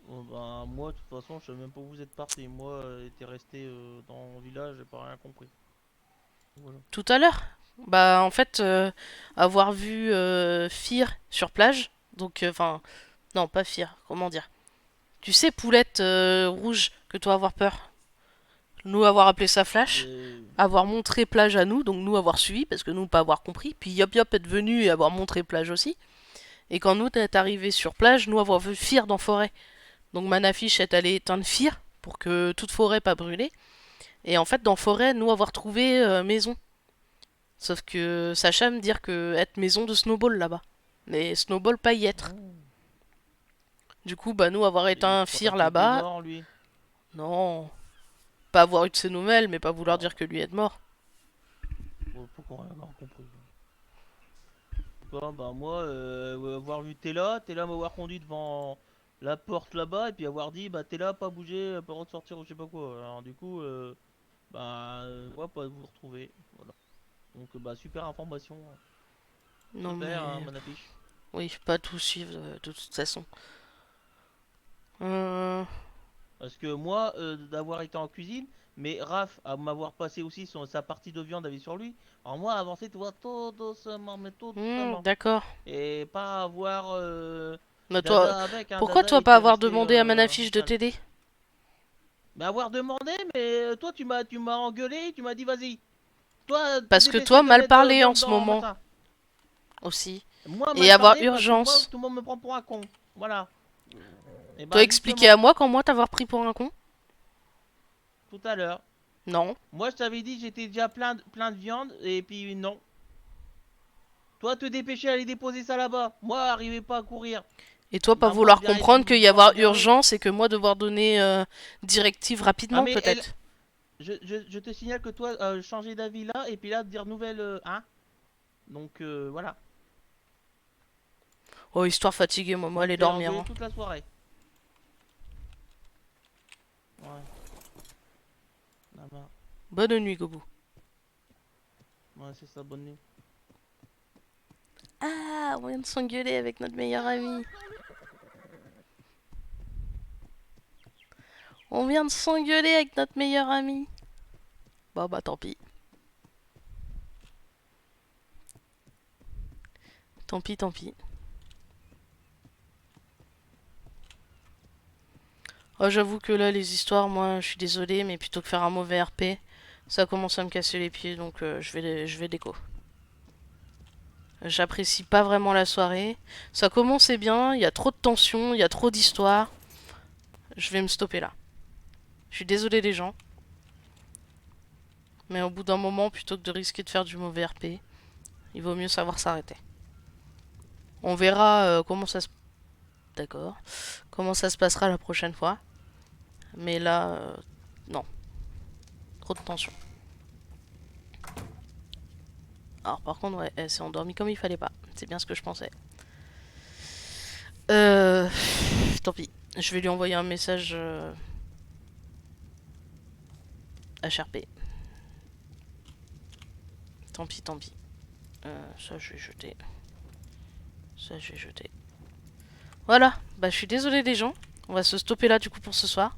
moi, de toute façon, je sais même pas où vous êtes parti. Moi, j'étais resté dans le village, j'ai pas rien compris. Voilà. Tout à l'heure? Bah, en fait, avoir vu Fir sur plage, donc, enfin... non, pas Fir, comment dire? Tu sais, Poulette rouge, que toi avoir peur. Nous avoir appelé ça Flash, avoir montré plage à nous, donc nous avoir suivi, parce que nous pas avoir compris, puis Yop Yop être venu et avoir montré plage aussi. Et quand nous est arrivé sur plage, nous avoir vu Fear dans forêt. Donc Manafiche est allé éteindre Fear pour que toute forêt pas brûlée. Et en fait dans forêt, nous avoir trouvé maison. Sauf que Sacha me dire que être maison de Snowball là-bas. Mais Snowball pas y être. Du coup, bah nous avoir éteint Fear là-bas. Mort, lui. Non. Pas avoir eu de ses nouvelles, mais pas vouloir dire que lui est mort. Bon, pourquoi on a compris. Bon, bah moi, avoir vu Tella m'avoir conduit devant la porte là-bas et puis avoir dit bah Tella pas bouger, pas ressortir ou je sais pas quoi. Alors du coup, moi pas vous retrouver. Voilà. Donc bah super information. Non Super, mais... hein, mon affiche. Oui, pas tout suivre de toute façon. Parce que moi, d'avoir été en cuisine, mais Raph, à m'avoir passé aussi sa partie de viande avait sur lui. Alors moi, avancer, tu vois, tout doucement, mais tout doucement. D'accord. Et pas avoir Bah Dada toi, avec, hein. pourquoi Dada toi était pas avoir resté, demandé à Manafiche de sale. t'aider? Mais avoir demandé, mais toi tu m'as engueulé, tu m'as dit vas-y. Toi, Parce que toi, mal parlé en ce moment. Aussi. Moi, Et avoir parlé parce que moi, urgence. tout le monde me prend pour un con. Voilà. Et Toi expliquer à moi quand moi t'avoir pris pour un con? Tout à l'heure. Non. Moi je t'avais dit j'étais déjà plein de viande et puis non. Toi te dépêcher à aller déposer ça là-bas. Moi arrivez pas à courir. Et toi pas Bah, vouloir moi, comprendre qu'il y avoir urgence et que moi devoir donner directive rapidement mais peut-être. Je te signale que toi changer d'avis là et puis là dire nouvelle hein. Donc voilà. Oh histoire fatiguée moi aller dormir. Hein. Toute la soirée. Ouais. Là-bas. Bonne nuit Gobu. Ouais c'est ça, bonne nuit. Ah, on vient de s'engueuler avec notre meilleur ami. On vient de s'engueuler avec notre meilleur ami. Bon bah tant pis. Tant pis, tant pis. Oh, j'avoue que là, les histoires, moi, je suis désolé, mais plutôt que faire un mauvais RP, ça commence à me casser les pieds, donc je vais déco. J'apprécie pas vraiment la soirée. Ça commençait bien, il y a trop de tension, il y a trop d'histoires. Je vais me stopper là. Je suis désolé les gens. Mais au bout d'un moment, plutôt que de risquer de faire du mauvais RP, il vaut mieux savoir s'arrêter. On verra comment ça se... D'accord. Comment ça se passera la prochaine fois. Mais là, non. Trop de tension. Alors par contre, ouais, elle s'est endormie comme il fallait pas. C'est bien ce que je pensais. Tant pis. Je vais lui envoyer un message HRP. Tant pis, tant pis. Ça, je vais jeter. Ça, je vais jeter. Voilà. Bah, je suis désolé les gens. On va se stopper là du coup pour ce soir.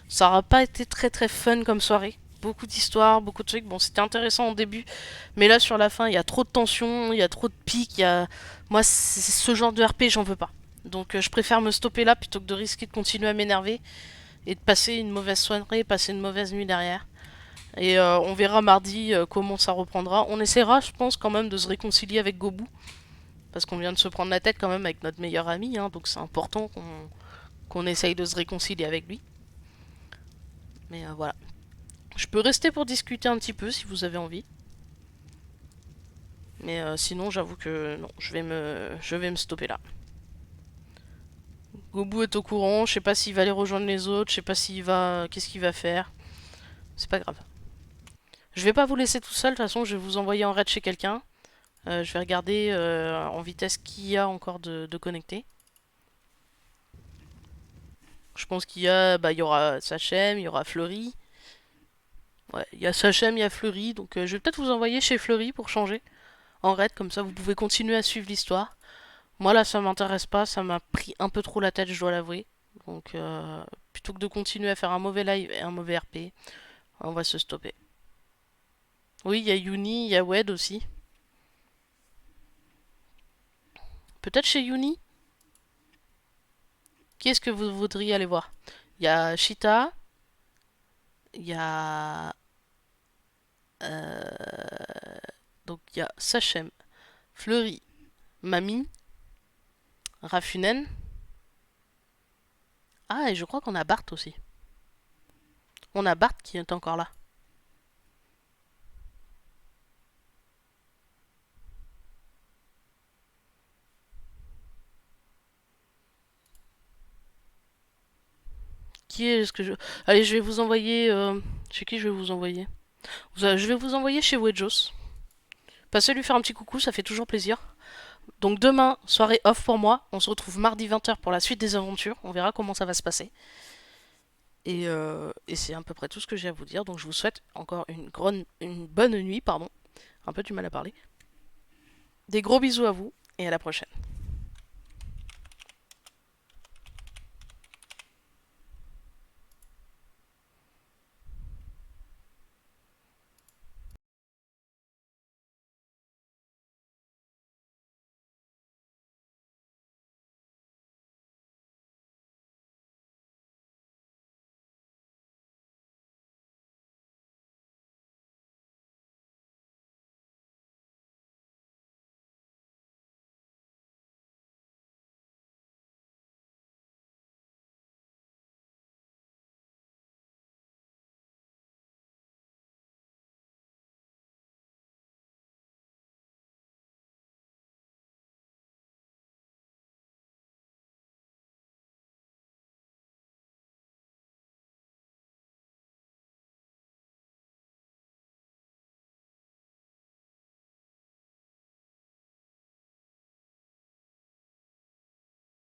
Ça aura pas été très très fun comme soirée. Beaucoup d'histoires, beaucoup de trucs. Bon, c'était intéressant au début. Mais là, sur la fin, il y a trop de tension, il y a trop de pics. Moi, ce genre de RP, j'en veux pas. Donc, je préfère me stopper là plutôt que de risquer de continuer à m'énerver. Et de passer une mauvaise soirée, passer une mauvaise nuit derrière. Et on verra mardi comment ça reprendra. On essaiera, je pense, quand même de se réconcilier avec Gobu. Parce qu'on vient de se prendre la tête quand même avec notre meilleur ami. Hein, donc, c'est important qu'on essaye de se réconcilier avec lui. Mais voilà. Je peux rester pour discuter un petit peu si vous avez envie. Mais sinon, j'avoue que non, je vais me stopper là. Gobu est au courant, je sais pas s'il va aller rejoindre les autres, je sais pas s'il va... Qu'est-ce qu'il va faire. C'est pas grave. Je vais pas vous laisser tout seul, de toute façon, je vais vous envoyer en raid chez quelqu'un. Je vais regarder en vitesse qui y a encore de connecté. Je pense qu'il y a... Bah, il y aura Sachem, il y aura Fleury. Ouais, il y a Sachem, il y a Fleury, donc je vais peut-être vous envoyer chez Fleury pour changer. En raid, comme ça vous pouvez continuer à suivre l'histoire. Moi là ça m'intéresse pas, ça m'a pris un peu trop la tête, je dois l'avouer. Donc plutôt que de continuer à faire un mauvais live et un mauvais RP, on va se stopper. Oui, il y a Yuni, il y a Wed aussi. Peut-être chez Yuni. Qui est-ce que vous voudriez aller voir? Il y a Shita. il y a... Donc il y a Sachem, Fleury, Mamie, Rafunen. Ah, et je crois qu'on a Bart aussi. On a Bart qui est encore là. Qui est-ce que je... Allez, je vais vous envoyer... Chez qui je vais vous envoyer? Je vais vous envoyer chez Wedjos. Passez lui faire un petit coucou, ça fait toujours plaisir. Donc demain, soirée off pour moi. On se retrouve mardi 20h pour la suite des aventures. On verra comment ça va se passer. Et c'est à peu près tout ce que j'ai à vous dire. Donc je vous souhaite encore une bonne nuit, pardon. Un peu du mal à parler. Des gros bisous à vous et à la prochaine.